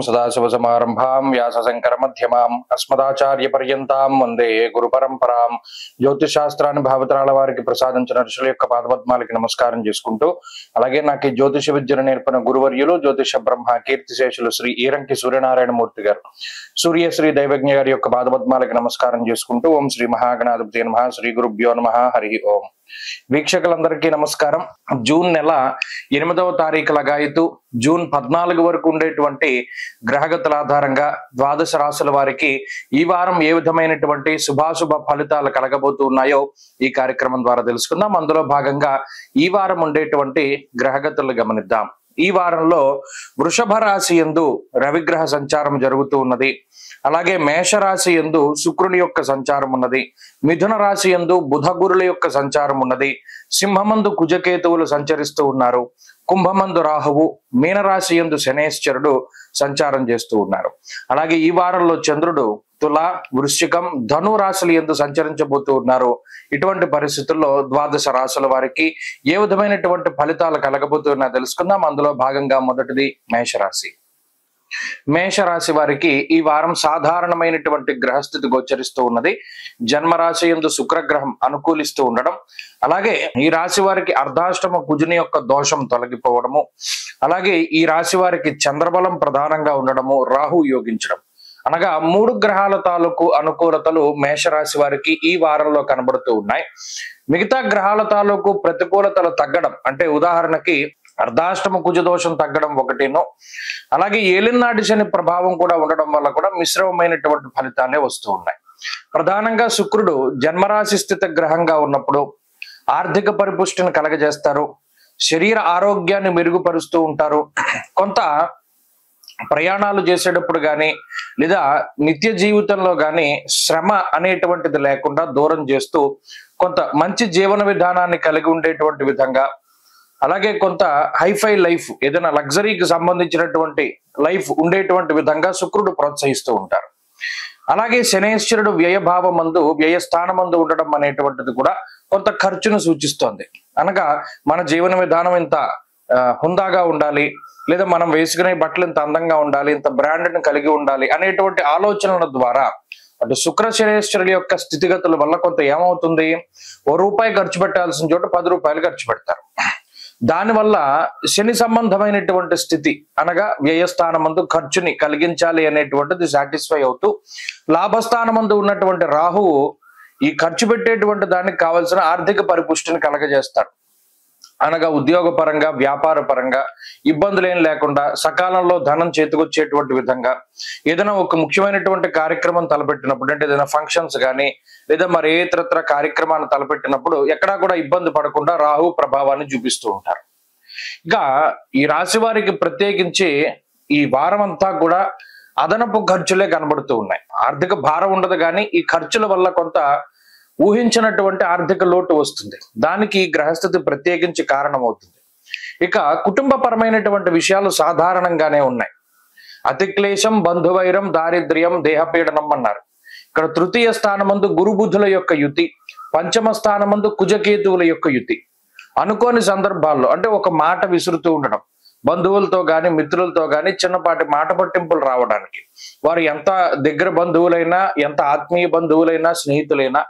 సదాశివసమారంభాం వ్యాసశంకరమధ్యమాం అస్మదాచార్యపర్యంతాం వందే గురు పరంపరాం. జ్యోతిషాస్త్రాన్ని భావితరాల వారికి ప్రసాదించిన ఋషుల యొక్క పాదపద్మాలకి నమస్కారం చేసుకుంటూ, అలాగే నాకు ఈ జ్యోతిష విద్యను నేర్పిన గురువర్యులు జ్యోతిష బ్రహ్మ కీర్తిశేషులు శ్రీ ఈరంకి సూర్యనారాయణమూర్తి గారు, సూర్యశ్రీ దైవజ్ఞ గారి యొక్క పాదపద్మాలకి నమస్కారం చేసుకుంటూ, ఓం శ్రీ మహాగణాధిపతి నమః, శ్రీ గురుభ్యో నమః, హరి ఓం. వీక్షకులందరికీ నమస్కారం. జూన్ నెల 8వ తారీఖు లగాయతు జూన్ 14 వరకు ఉండేటువంటి గ్రహగతుల ఆధారంగా ద్వాదశ రాశుల వారికి ఈ వారం ఏ విధమైనటువంటి శుభాశుభ ఫలితాలు కలగబోతున్నాయో ఈ కార్యక్రమం ద్వారా తెలుసుకుందాం. అందులో భాగంగా ఈ వారం ఉండేటువంటి గ్రహగతులు గమనిద్దాం. ఈ వారంలో వృషభ రాశి యందు రవిగ్రహ సంచారం జరుగుతూ ఉన్నది. అలాగే మేషరాశి యందు శుక్రుని యొక్క సంచారం ఉన్నది. మిథున రాశి యందు బుధ గురుల యొక్క సంచారం ఉన్నది. సింహమందు కుజకేతువులు సంచరిస్తూ ఉన్నారు. కుంభమందు రాహువు, మీనరాశి యందు శనేశ్వరుడు సంచారం చేస్తూ ఉన్నారు. అలాగే ఈ వారంలో చంద్రుడు తుల, వృశ్చికం, ధను రాశులు యందు సంచరించబోతూ ఉన్నారు. ఇటువంటి పరిస్థితుల్లో ద్వాదశ రాశుల వారికి ఏ విధమైనటువంటి ఫలితాలు కలగబోతున్నా తెలుసుకుందాం. అందులో భాగంగా మొదటిది మేషరాశి. మేషరాశి వారికి ఈ వారం సాధారణమైనటువంటి గ్రహస్థితి గోచరిస్తూ ఉన్నది. జన్మరాశి యందు శుక్రగ్రహం అనుకూలిస్తూ ఉండడం, అలాగే ఈ రాశి వారికి అర్ధాష్టమ కుజుని యొక్క దోషం తొలగిపోవడము, అలాగే ఈ రాశి వారికి చంద్రబలం ప్రధానంగా ఉండడము, రాహు యోగించడం, అనగా 3 గ్రహాల తాలూకు అనుకూలతలు మేషరాశి వారికి ఈ వారంలో కనబడుతూ ఉన్నాయి. మిగతా గ్రహాల తాలూకు ప్రతికూలతలు తగ్గడం, అంటే ఉదాహరణకి అర్ధాష్టమ కుజ దోషం తగ్గడం ఒకటిను, అలాగే ఏలినాటి శని ప్రభావం కూడా ఉండడం వల్ల కూడా మిశ్రమమైనటువంటి ఫలితాలే వస్తూ ఉన్నాయి. ప్రధానంగా శుక్రుడు జన్మరాశి స్థిత గ్రహంగా ఉన్నప్పుడు ఆర్థిక పరిపుష్టిని కలగజేస్తారు, శరీర ఆరోగ్యాన్ని మెరుగుపరుస్తూ ఉంటారు. కొంత ప్రయాణాలు చేసేటప్పుడు కానీ లేదా నిత్య జీవితంలో కానీ శ్రమ అనేటువంటిది లేకుండా దూరం చేస్తూ కొంత మంచి జీవన విధానాన్ని కలిగి ఉండేటువంటి విధంగా, అలాగే కొంత హైఫై లైఫ్, ఏదైనా లగ్జరీకి సంబంధించినటువంటి లైఫ్ ఉండేటువంటి విధంగా శుక్రుడు ప్రోత్సహిస్తూ ఉంటారు. అలాగే శనేశ్వరుడు వ్యయభావమందు వ్యయస్థానమందు ఉండడం అనేటువంటిది కూడా కొంత ఖర్చును సూచిస్తోంది. అనగా మన జీవన విధానం ఇంత హుందాగా ఉండాలి, లేదా మనం వేసుకునే బట్టలు ఇంత అందంగా ఉండాలి, ఇంత బ్రాండ్ని కలిగి ఉండాలి అనేటువంటి ఆలోచనల ద్వారా అటు శుక్ర శనేశ్వరుల యొక్క స్థితిగతుల వల్ల కొంత ఏమవుతుంది, ₹1 ఖర్చు పెట్టాల్సిన చోట ₹10 ఖర్చు పెడతారు. దానివల్ల శని సంబంధమైనటువంటి స్థితి, అనగా వ్యయస్థానమందు ఖర్చుని కలిగించాలి అనేటువంటిది సాటిస్ఫై అవుతూ, లాభస్థానమందు ఉన్నటువంటి రాహువు ఈ ఖర్చు పెట్టేటువంటి దానికి కావాల్సిన ఆర్థిక పరిపుష్టిని కలగజేస్తాడు. అనగా ఉద్యోగ పరంగా, వ్యాపార పరంగా ఇబ్బందులు ఏం లేకుండా సకాలంలో ధనం చేతికొచ్చేటువంటి విధంగా, ఏదైనా ఒక ముఖ్యమైనటువంటి కార్యక్రమం తలపెట్టినప్పుడు, అంటే ఏదైనా ఫంక్షన్స్ కానీ లేదా మరి ఏ ఇతరత్ర కార్యక్రమాన్ని తలపెట్టినప్పుడు ఎక్కడా కూడా ఇబ్బంది పడకుండా రాహు ప్రభావాన్ని చూపిస్తూ ఉంటారు. ఇక ఈ రాశి వారికి ప్రత్యేకించి ఈ వారం అంతా కూడా అదనపు ఖర్చులే కనబడుతూ ఉన్నాయి. ఆర్థిక భారం ఉండదు, కానీ ఈ ఖర్చుల వల్ల కొంత ఊహించినటువంటి ఆర్థిక లోటు వస్తుంది. దానికి గ్రహస్థితి ప్రత్యేకించి కారణమవుతుంది. ఇక కుటుంబపరమైనటువంటి విషయాలు సాధారణంగానే ఉన్నాయి. అతిక్లేశం, బంధువైరం, దారిద్ర్యం, దేహపీడనం అన్నారు. ఇక్కడ తృతీయ స్థానమందు గురుబుధుల యొక్క యుతి, పంచమ స్థానమందు కుజకేతువుల యొక్క యుతి. అనుకోని సందర్భాల్లో, అంటే ఒక మాట విసురుతూ ఉండడం, బంధువులతో గాని మిత్రులతో గాని చిన్నపాటి మాట పట్టింపులు రావడానికి, వారు ఎంత దగ్గర బంధువులైనా, ఎంత ఆత్మీయ బంధువులైనా, స్నేహితులైనా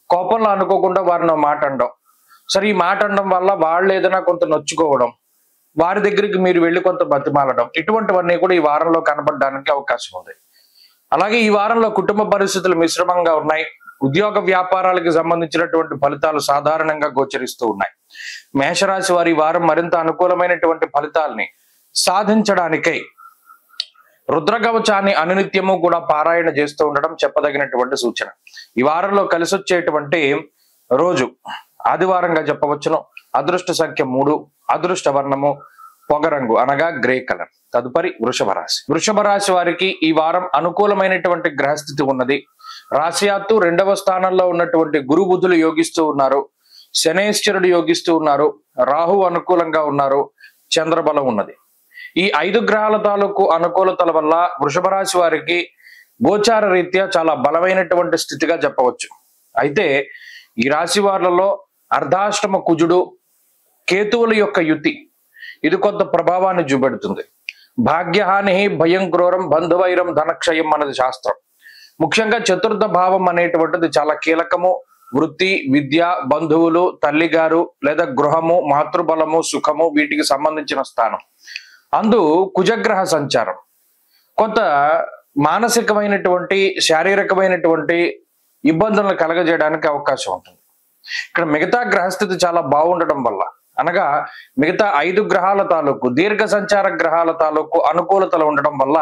కోపంలో అనుకోకుండా వారిని మాట అనడం, సరే ఈ మాట అనడం వల్ల వాళ్ళు ఏదైనా కొంత నొచ్చుకోవడం, వారి దగ్గరికి మీరు వెళ్ళి కొంత బతిమాలడం, ఇటువంటివన్నీ కూడా ఈ వారంలో కనబడడానికి అవకాశం ఉంది. అలాగే ఈ వారంలో కుటుంబ పరిస్థితులు మిశ్రమంగా ఉన్నాయి. ఉద్యోగ వ్యాపారాలకు సంబంధించినటువంటి ఫలితాలు సాధారణంగా గోచరిస్తూ ఉన్నాయి. మేషరాశి వారి ఈ వారం మరింత అనుకూలమైనటువంటి ఫలితాలని సాధించడానికై రుద్రకవచాన్ని అనునిత్యము కూడా పారాయణ చేస్తూ ఉండడం చెప్పదగినటువంటి సూచన. ఈ వారంలో కలిసి వచ్చేటువంటి రోజు ఆదివారంగా చెప్పవచ్చును. అదృష్ట సంఖ్య 3, అదృష్ట వర్ణము పొగరంగు, అనగా గ్రే కలర్. తదుపరి వృషభ రాశి. వృషభ రాశి వారికి ఈ వారం అనుకూలమైనటువంటి గ్రహస్థితి ఉన్నది. రాశియాత్తు 2వ స్థానంలో ఉన్నటువంటి గురు బుధులు యోగిస్తూ ఉన్నారు, శనేశ్వరుడు యోగిస్తూ ఉన్నారు, రాహు అనుకూలంగా ఉన్నారు, చంద్రబలం ఉన్నది. ఈ 5 గ్రహాల తాలూకు అనుకూలతల వల్ల వృషభ రాశి వారికి గోచార రీత్యా చాలా బలమైనటువంటి స్థితిగా చెప్పవచ్చు. అయితే ఈ రాశి వారిలో అర్ధాష్టమ కుజుడు, కేతువుల యొక్క యుతి ఇది కొంత ప్రభావాన్ని చూపెడుతుంది. భాగ్యహాని భయం క్రూరం బంధువైరం ధనక్షయం అన్నది శాస్త్రం. ముఖ్యంగా చతుర్థ భావం అనేటువంటిది చాలా కీలకము. వృత్తి, విద్య, బంధువులు, తల్లిగారు లేదా గృహము, మాతృబలము, సుఖము వీటికి సంబంధించిన స్థానం. అందు కుజగ్రహ సంచారం కొంత మానసికమైనటువంటి శారీరకమైనటువంటి ఇబ్బందులను కలగజేయడానికి అవకాశం ఉంటుంది. ఇక్కడ మిగతా గ్రహస్థితి చాలా బాగుండడం వల్ల, అనగా మిగతా 5 గ్రహాల తాలూకు దీర్ఘ సంచార గ్రహాల తాలూకు అనుకూలతలు ఉండడం వల్ల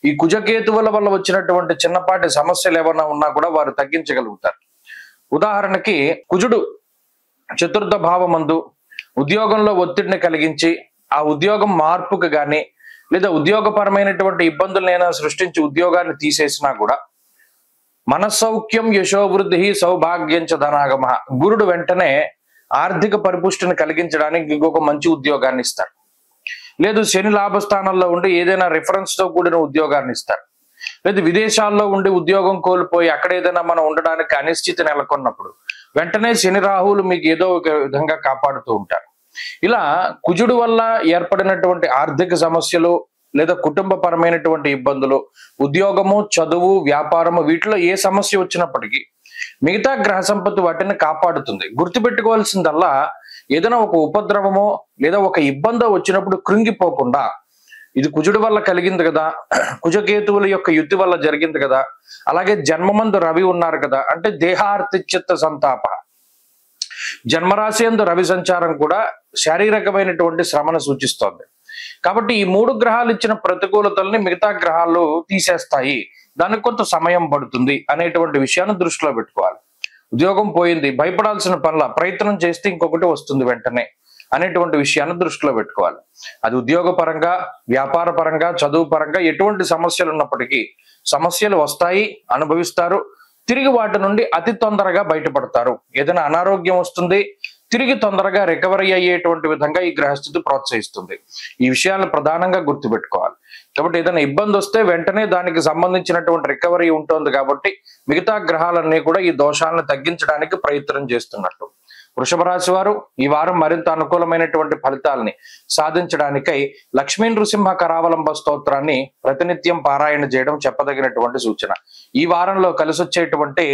ఈ కుజకేతువుల వల్ల వచ్చినటువంటి చిన్నపాటి సమస్యలు ఏమన్నా ఉన్నా కూడా వారు తగ్గించగలుగుతారు. ఉదాహరణకి కుజుడు చతుర్థ భావమందు ఉద్యోగంలో ఒత్తిడిని కలిగించి ఆ ఉద్యోగం మార్పుకు గాని లేదా ఉద్యోగపరమైనటువంటి ఇబ్బందులనైనా సృష్టించి ఉద్యోగాన్ని తీసేసినా కూడా మనస్సౌఖ్యం యశోవృద్ధి సౌభాగ్యంచ ధనాగమ, గురుడు వెంటనే ఆర్థిక పరిపుష్టిని కలిగించడానికి ఇంకొక మంచి ఉద్యోగాన్ని ఇస్తారు. లేదు శని లాభస్థానంలో ఉండి ఏదైనా రిఫరెన్స్ తో కూడిన ఉద్యోగాన్ని ఇస్తారు. లేదు విదేశాల్లో ఉండి ఉద్యోగం కోల్పోయి అక్కడ ఏదైనా మనం ఉండడానికి అనిశ్చితి నెలకొన్నప్పుడు వెంటనే శని రాహువులు మీకు ఏదో ఒక విధంగా కాపాడుతూ ఉంటారు. ఇలా కుజుడు వల్ల ఏర్పడినటువంటి ఆర్థిక సమస్యలు లేదా కుటుంబ పరమైనటువంటి ఇబ్బందులు, ఉద్యోగము, చదువు, వ్యాపారము వీటిలో ఏ సమస్య వచ్చినప్పటికీ మిగతా గ్రహ సంపత్తి వాటిని కాపాడుతుంది. గుర్తుపెట్టుకోవాల్సిందల్లా ఏదైనా ఒక ఉపద్రవమో లేదా ఒక ఇబ్బందో వచ్చినప్పుడు కృంగిపోకుండా, ఇది కుజుడు వల్ల కలిగింది కదా, కుజకేతువుల యొక్క యుతి వల్ల జరిగింది కదా, అలాగే జన్మమందు రవి ఉన్నారు కదా, అంటే దేహార్తిచిత్త సంతాప, జన్మరాశి యందు రవి సంచారం కూడా శారీరకమైనటువంటి శ్రమను సూచిస్తోంది. కాబట్టి ఈ 3 గ్రహాలు ఇచ్చిన ప్రతికూలతల్ని మిగతా గ్రహాలు తీసేస్తాయి, దానికి కొంత సమయం పడుతుంది అనేటువంటి విషయాన్ని దృష్టిలో పెట్టుకోవాలి. ఉద్యోగం పోయింది, భయపడాల్సిన పనుల, ప్రయత్నం చేస్తే ఇంకొకటి వస్తుంది వెంటనే అనేటువంటి విషయాన్ని దృష్టిలో పెట్టుకోవాలి. అది ఉద్యోగ పరంగా, వ్యాపార పరంగా, చదువు పరంగా ఎటువంటి సమస్యలు ఉన్నప్పటికీ సమస్యలు వస్తాయి, అనుభవిస్తారు, తిరిగి వాటి నుండి అతి తొందరగా బయటపడతారు. ఏదైనా అనారోగ్యం వస్తుంది, తిరిగి తొందరగా రికవరీ అయ్యేటువంటి విధంగా ఈ గ్రహస్థితి ప్రోత్సహిస్తుంది. ఈ విషయాలను ప్రధానంగా గుర్తుపెట్టుకోవాలి. కాబట్టి ఏదైనా ఇబ్బంది వస్తే వెంటనే దానికి సంబంధించినటువంటి రికవరీ ఉంటుంది. కాబట్టి మిగతా గ్రహాలన్నీ కూడా ఈ దోషాలను తగ్గించడానికి ప్రయత్నం చేస్తున్నట్టు. వృషభ రాశి వారు ఈ వారం మరింత అనుకూలమైనటువంటి ఫలితాలని సాధించడానికై లక్ష్మీ నృసింహ కరావలంబ స్తోత్రాన్ని ప్రతినిత్యం పారాయణ చేయడం చెప్పదగినటువంటి సూచన. ఈ వారంలో కలిసి వచ్చేటువంటి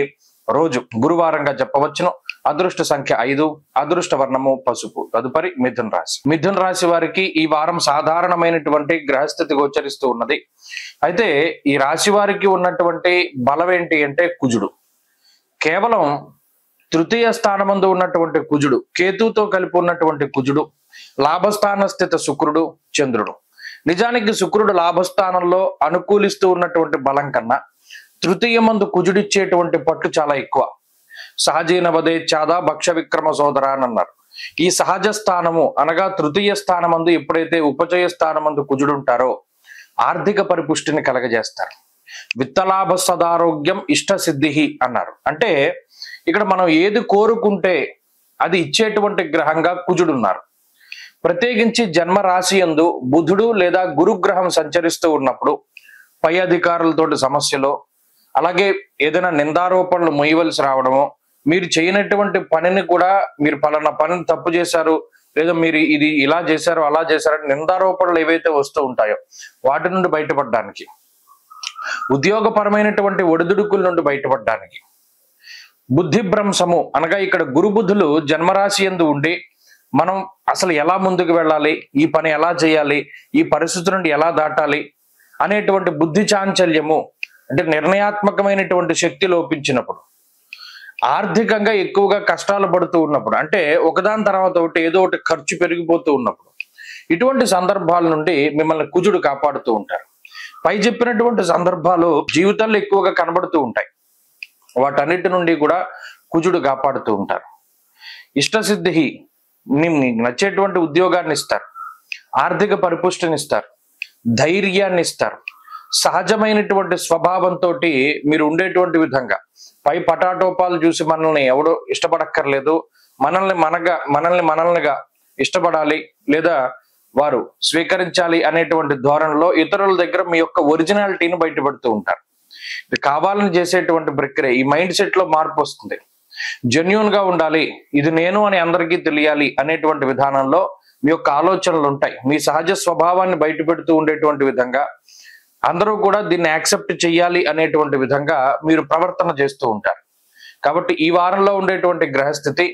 రోజు గురువారంగా చెప్పవచ్చును. అదృష్ట సంఖ్య 5, అదృష్ట వర్ణము పసుపు. తదుపరి మిథున రాశి. మిథున రాశి వారికి ఈ వారం సాధారణమైనటువంటి గ్రహస్థితి గోచరిస్తూ ఉన్నది. అయితే ఈ రాశి వారికి ఉన్నటువంటి బలం ఏంటి అంటే కుజుడు. కేవలం తృతీయ స్థానమందు ఉన్నటువంటి కుజుడు, కేతుతో కలిపి ఉన్నటువంటి కుజుడు, లాభస్థాన స్థిత శుక్రుడు, చంద్రుడు. నిజానికి శుక్రుడు లాభస్థానంలో అనుకూలిస్తూ ఉన్నటువంటి బలం కన్నా తృతీయమందు కుజుడిచ్చేటువంటి పట్టు చాలా ఎక్కువ. సహజీన వదే చాదా భక్ష విక్రమ సోదర అని అన్నారు. ఈ సహజ స్థానము అనగా తృతీయ స్థానమందు ఎప్పుడైతే ఉపచయ స్థానమందు కుజుడు ఉంటారో ఆర్థిక పరిపుష్టిని కలగజేస్తారు. విత్తలాభ సదారోగ్యం ఇష్ట సిద్ధి అన్నారు. అంటే ఇక్కడ మనం ఏది కోరుకుంటే అది ఇచ్చేటువంటి గ్రహంగా కుజుడు ఉన్నారు. ప్రత్యేకించి జన్మ రాశి యందు బుధుడు లేదా గురుగ్రహం సంచరిస్తూ ఉన్నప్పుడు పై అధికారులతోటి సమస్యలు, అలాగే ఏదైనా నిందారోపణలు మొయ్యవలసి రావడము, మీరు చేయనటువంటి పనిని కూడా మీరు పలానా పనిని తప్పు చేశారు లేదా మీరు ఇది ఇలా చేశారు అలా చేశారని నిందారోపణలు ఏవైతే వస్తూ ఉంటాయో వాటి నుండి బయటపడడానికి, ఉద్యోగపరమైనటువంటి ఒడిదుడుకుల నుండి బయటపడడానికి, బుద్ధి భ్రంశము అనగా ఇక్కడ గురు బుధులు జన్మరాశి యందు ఉండి మనం అసలు ఎలా ముందుకు వెళ్ళాలి, ఈ పని ఎలా చేయాలి, ఈ పరిస్థితి నుండి ఎలా దాటాలి అనేటువంటి బుద్ధి చాంచల్యము, అంటే నిర్ణయాత్మకమైనటువంటి శక్తి లోపించినప్పుడు, ఆర్థికంగా ఎక్కువగా కష్టాలు పడుతూ ఉన్నప్పుడు, అంటే ఒకదాని తర్వాత ఒకటి ఏదో ఒకటి ఖర్చు పెరిగిపోతూ ఉన్నప్పుడు, ఇటువంటి సందర్భాల నుండి మిమ్మల్ని కుజుడు కాపాడుతూ ఉంటారు. పై చెప్పినటువంటి సందర్భాలు జీవితంలో ఎక్కువగా కనబడుతూ ఉంటాయి. వాటన్నిటి నుండి కూడా కుజుడు కాపాడుతూ ఉంటారు. ఇష్టసిద్ధి, నీకు నచ్చేటువంటి ఉద్యోగాన్ని ఇస్తారు, ఆర్థిక పరిపుష్టిని ఇస్తారు, ధైర్యాన్ని ఇస్తారు, సహజమైనటువంటి స్వభావంతో మీరు ఉండేటువంటి విధంగా పై పటాటోపాలు చూసి మనల్ని ఎవడో ఇష్టపడక్కర్లేదు, మనల్నిగా ఇష్టపడాలి లేదా వారు స్వీకరించాలి అనేటువంటి ధోరణిలో ఇతరుల దగ్గర మీ యొక్క ఒరిజినాలిటీని బయటపడుతూ ఉంటారు. ఇది కావాలని చేసేటువంటి ప్రక్రియ. ఈ మైండ్ సెట్ లో మార్పు వస్తుంది. జెన్యూన్ గా ఉండాలి, ఇది నేను అని అందరికీ తెలియాలి అనేటువంటి విధానంలో మీ యొక్క ఆలోచనలు ఉంటాయి. మీ సహజ స్వభావాన్ని బయట పెడుతూ ఉండేటువంటి విధంగా అందరూ కూడా దీన్ని యాక్సెప్ట్ చేయాలి అనేటువంటి విధంగా మీరు ప్రవర్తన చేస్తూ ఉంటారు. కాబట్టి ఈ వారంలో ఉండేటువంటి గ్రహస్థితి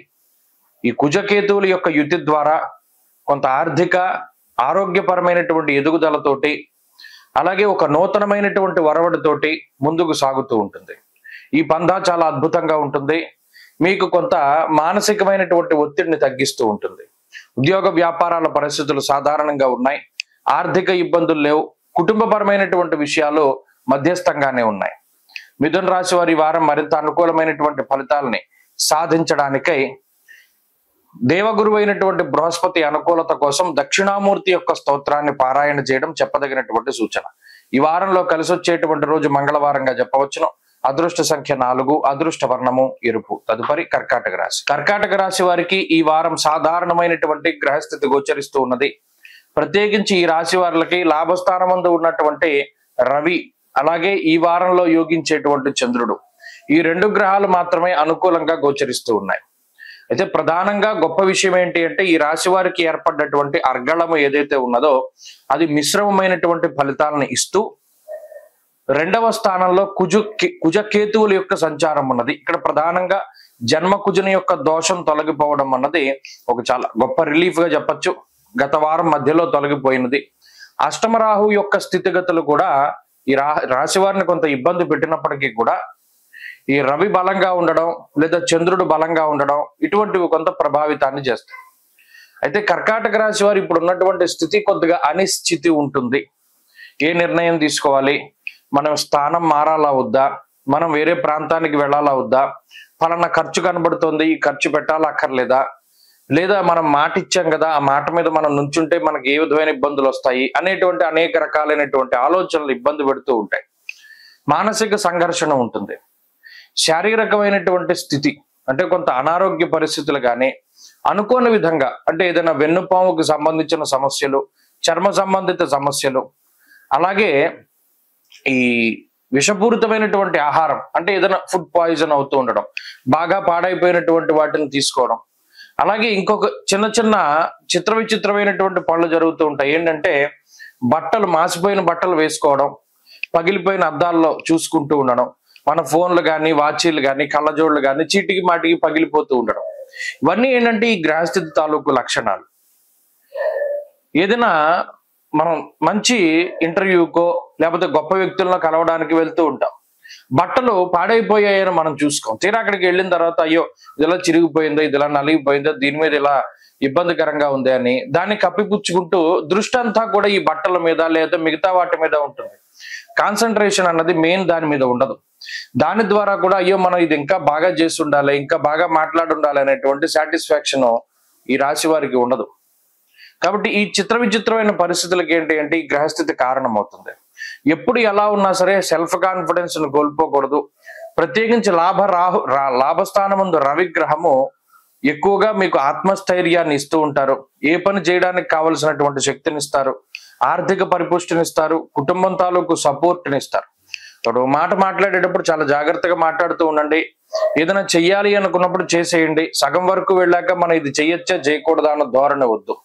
ఈ కుజకేతువుల యొక్క యుతి ద్వారా కొంత ఆర్థిక ఆరోగ్యపరమైనటువంటి ఎదుగుదలతోటి అలాగే ఒక నూతనమైనటువంటి వరవడితోటి ముందుకు సాగుతూ ఉంటుంది. ఈ పందా చాలా అద్భుతంగా ఉంటుంది. మీకు కొంత మానసికమైనటువంటి ఒత్తిడిని తగ్గిస్తూ ఉంటుంది. ఉద్యోగ వ్యాపారాల పరిస్థితులు సాధారణంగా ఉన్నాయి. ఆర్థిక ఇబ్బందులు లేవు. కుటుంబపరమైనటువంటి విషయాలు మధ్యస్థంగానే ఉన్నాయి. మిథున రాశి వారి వారం మరింత అనుకూలమైనటువంటి ఫలితాలని సాధించడానికై దేవగురు అయినటువంటి బృహస్పతి అనుకూలత కోసం దక్షిణామూర్తి యొక్క స్తోత్రాన్ని పారాయణ చేయడం చెప్పదగినటువంటి సూచన. ఈ వారంలో కలిసి వచ్చేటువంటి రోజు మంగళవారంగా చెప్పవచ్చును. అదృష్ట సంఖ్య 4, అదృష్ట వర్ణము ఎరుపు. తదుపరి కర్కాటక రాశి. కర్కాటక రాశి వారికి ఈ వారం సాధారణమైనటువంటి గ్రహస్థితి గోచరిస్తూ ఉన్నది. ప్రత్యేకించి ఈ రాశి వారికి లాభస్థానమందు ఉన్నటువంటి రవి అలాగే ఈ వారంలో యోగించేటువంటి చంద్రుడు ఈ 2 గ్రహాలు మాత్రమే అనుకూలంగా గోచరిస్తూ ఉన్నాయి. అయితే ప్రధానంగా గొప్ప విషయం ఏంటి అంటే ఈ రాశి వారికి ఏర్పడ్డటువంటి అర్గళము ఏదైతే ఉన్నదో అది మిశ్రమమైనటువంటి ఫలితాలను ఇస్తూ 2వ స్థానంలో కుజకేతువుల యొక్క సంచారం ఉన్నది. ఇక్కడ ప్రధానంగా జన్మ కుజుని యొక్క దోషం తొలగిపోవడం అన్నది ఒక చాలా గొప్ప రిలీఫ్ గా చెప్పచ్చు. గత వారం మధ్యలో తొలగిపోయినది. అష్టమ రాహు యొక్క స్థితిగతులు కూడా ఈ రాశి వారిని కొంత ఇబ్బంది పెట్టినప్పటికీ కూడా ఈ రవి బలంగా ఉండడం లేదా చంద్రుడు బలంగా ఉండడం ఇటువంటివి కొంత ప్రభావితాన్ని చేస్తాయి. అయితే కర్కాటక రాశి వారు ఇప్పుడు ఉన్నటువంటి స్థితి కొద్దిగా అనిశ్చితి ఉంటుంది. ఏ నిర్ణయం తీసుకోవాలి, మనం స్థానం మారాలా వద్దా, మనం వేరే ప్రాంతానికి వెళ్ళాలా వద్దా, ఫలానా ఖర్చు కనబడుతుంది ఈ ఖర్చు పెట్టాలా అక్కర్లేదా, లేదా మనం మాట ఇచ్చాం కదా ఆ మాట మీద మనం నుంచుంటే మనకి ఏ విధమైన ఇబ్బందులు వస్తాయి అనేటువంటి అనేక రకాలైనటువంటి ఆలోచనలు ఇబ్బంది పెడుతూ ఉంటాయి. మానసిక సంఘర్షణ ఉంటుంది. శారీరకమైనటువంటి స్థితి అంటే కొంత అనారోగ్య పరిస్థితులు కానీ అనుకోని విధంగా అంటే ఏదైనా వెన్నుపాముకు సంబంధించిన సమస్యలు, చర్మ సంబంధిత సమస్యలు, అలాగే ఈ విషపూరితమైనటువంటి ఆహారం అంటే ఏదైనా ఫుడ్ పాయిజన్ అవుతూ ఉండడం, బాగా పాడైపోయినటువంటి వాటిని తీసుకోవడం, అలాగే ఇంకొక చిన్న చిన్న చిత్ర విచిత్రమైనటువంటి పనులు జరుగుతూ ఉంటాయి. ఏంటంటే బట్టలు మాసిపోయిన బట్టలు వేసుకోవడం, పగిలిపోయిన అద్దాల్లో చూసుకుంటూ ఉండడం, మన ఫోన్లు కానీ వాచీలు కానీ కళ్ళజోళ్ళు కానీ చీటికి మాటికి పగిలిపోతూ ఉండడం, ఇవన్నీ ఏంటంటే ఈ గ్రహస్థితి తాలూకు లక్షణాలు. ఏదైనా మనం మంచి ఇంటర్వ్యూకో లేకపోతే గొప్ప వ్యక్తులను కలవడానికి వెళ్తూ ఉంటాం, బట్టలు పాడైపోయాయని మనం చూసుకోం. తీరా అక్కడికి వెళ్ళిన తర్వాత అయ్యో ఇది ఇలా చిరిగిపోయిందో, ఇది ఇలా నలిగిపోయిందో, దీని మీద ఇలా ఇబ్బందికరంగా ఉంది అని దాన్ని కప్పిపుచ్చుకుంటూ దృష్టి అంతా కూడా ఈ బట్టల మీద లేదా మిగతా వాటి మీద ఉంటుంది. కాన్సన్ట్రేషన్ అన్నది మెయిన్ దాని మీద ఉండదు. దాని ద్వారా కూడా అయ్యో మనం ఇది ఇంకా బాగా చేసి ఉండాలి, ఇంకా బాగా మాట్లాడి ఉండాలి అనేటువంటి సాటిస్ఫాక్షన్ ఈ రాశి వారికి ఉండదు. కాబట్టి ఈ చిత్ర విచిత్రమైన పరిస్థితులకి ఏంటి అంటే ఈ గ్రహస్థితి కారణం అవుతుంది. ఎప్పుడు ఎలా ఉన్నా సరే సెల్ఫ్ కాన్ఫిడెన్స్ ను కోల్పోకూడదు. ప్రత్యేకించి లాభస్థానం ముందు రవి గ్రహము ఎక్కువగా మీకు ఆత్మస్థైర్యాన్ని ఇస్తూ ఉంటారు. ఏ పని చేయడానికి కావలసినటువంటి శక్తిని ఇస్తారు, ఆర్థిక పరిపుష్టిని ఇస్తారు, కుటుంబం తాలూకు సపోర్ట్ని ఇస్తారు. ఇప్పుడు మాట మాట్లాడేటప్పుడు చాలా జాగ్రత్తగా మాట్లాడుతూ ఉండండి. ఏదైనా చెయ్యాలి అనుకున్నప్పుడు చేసేయండి. సగం వరకు వెళ్ళాక మనం ఇది చెయ్యొచ్చా చేయకూడదా అన్న ధోరణి వద్దు.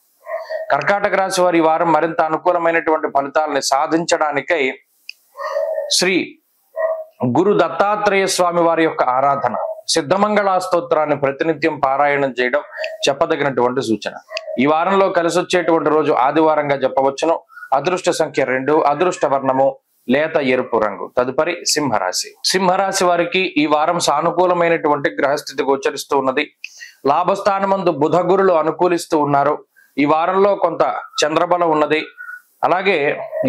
కర్కాటక రాశి వారి వారం మరింత అనుకూలమైనటువంటి ఫలితాలని సాధించడానికై శ్రీ గురు దత్తాత్రేయ స్వామి వారి యొక్క ఆరాధన, సిద్ధమంగళ స్తోత్రాన్ని ప్రతినిత్యం పారాయణం చేయడం చెప్పదగినటువంటి సూచన. ఈ వారంలో కలిసి వచ్చేటువంటి రోజు ఆదివారంగా చెప్పవచ్చును. అదృష్ట సంఖ్య 2, అదృష్ట వర్ణము లేత ఎరుపు రంగు. తదుపరి సింహరాశి. సింహరాశి వారికి ఈ వారం సానుకూలమైనటువంటి గ్రహస్థితి గోచరిస్తూ ఉన్నది. లాభస్థానమందు బుధ గురులు అనుకూలిస్తూ ఉన్నారు. ఈ వారంలో కొంత చంద్రబలం ఉన్నది. అలాగే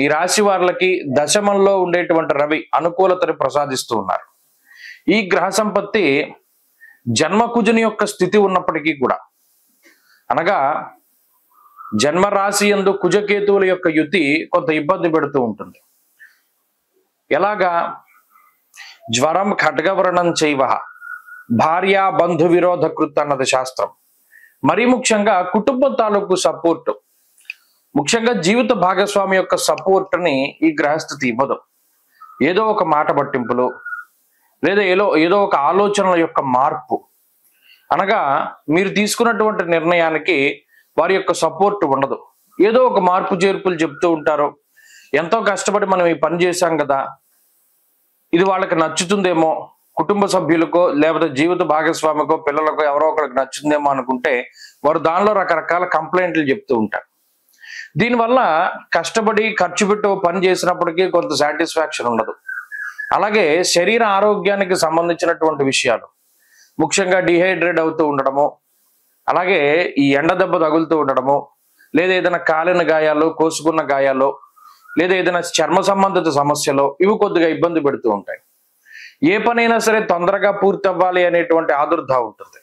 ఈ రాశి వారికి దశమంలో ఉండేటువంటి రవి అనుకూలతని ప్రసాదిస్తూ ఉన్నారు. ఈ గ్రహ సంపత్తి జన్మకుజుని యొక్క స్థితి ఉన్నప్పటికీ కూడా, అనగా జన్మరాశి యందు కుజకేతువుల యొక్క యుతి కొంత ఇబ్బంది పెడుతూ ఉంటుంది. ఎలాగా? జ్వరం ఖడ్గవ్రణం చైవ భార్య బంధు విరోధ కృత్ అన్నది శాస్త్రం. మరీ ముఖ్యంగా కుటుంబం తాలూకు సపోర్ట్, ముఖ్యంగా జీవిత భాగస్వామి యొక్క సపోర్ట్ని ఈ గ్రహస్థితి ఇవ్వదు. ఏదో ఒక మాట పట్టింపులు లేదా ఏదో ఒక ఆలోచనల యొక్క మార్పు, అనగా మీరు తీసుకున్నటువంటి నిర్ణయానికి వారి యొక్క సపోర్ట్ ఉండదు. ఏదో ఒక మార్పు చేర్పులు చెప్తూ ఉంటారు. ఎంతో కష్టపడి మనం ఈ పని చేశాం కదా, ఇది వాళ్ళకి నచ్చుతుందేమో, కుటుంబ సభ్యులకో లేకపోతే జీవిత భాగస్వామికో పిల్లలకో ఎవరో ఒకరికి నచ్చుతుందేమో అనుకుంటే వారు దానిలో రకరకాల కంప్లైంట్లు చెప్తూ ఉంటారు. దీనివల్ల కష్టపడి ఖర్చు పెట్టి పని చేసినప్పటికీ కొంత సాటిస్ఫాక్షన్ ఉండదు. అలాగే శరీర ఆరోగ్యానికి సంబంధించినటువంటి విషయాలు, ముఖ్యంగా డిహైడ్రేట్ అవుతూ ఉండడము, అలాగే ఈ ఎండ దెబ్బ తగులుతూ ఉండడము, లేదా ఏదైనా కాలిన గాయాలు, కోసుకున్న గాయాలు, లేదా ఏదైనా చర్మ సంబంధిత సమస్యలు, ఇవి కొద్దిగా ఇబ్బంది పెడుతూ ఉంటాయి. ఏ పనైనా సరే తొందరగా పూర్తి అవ్వాలి అనేటువంటి ఆదుర్ద ఉంటుంది.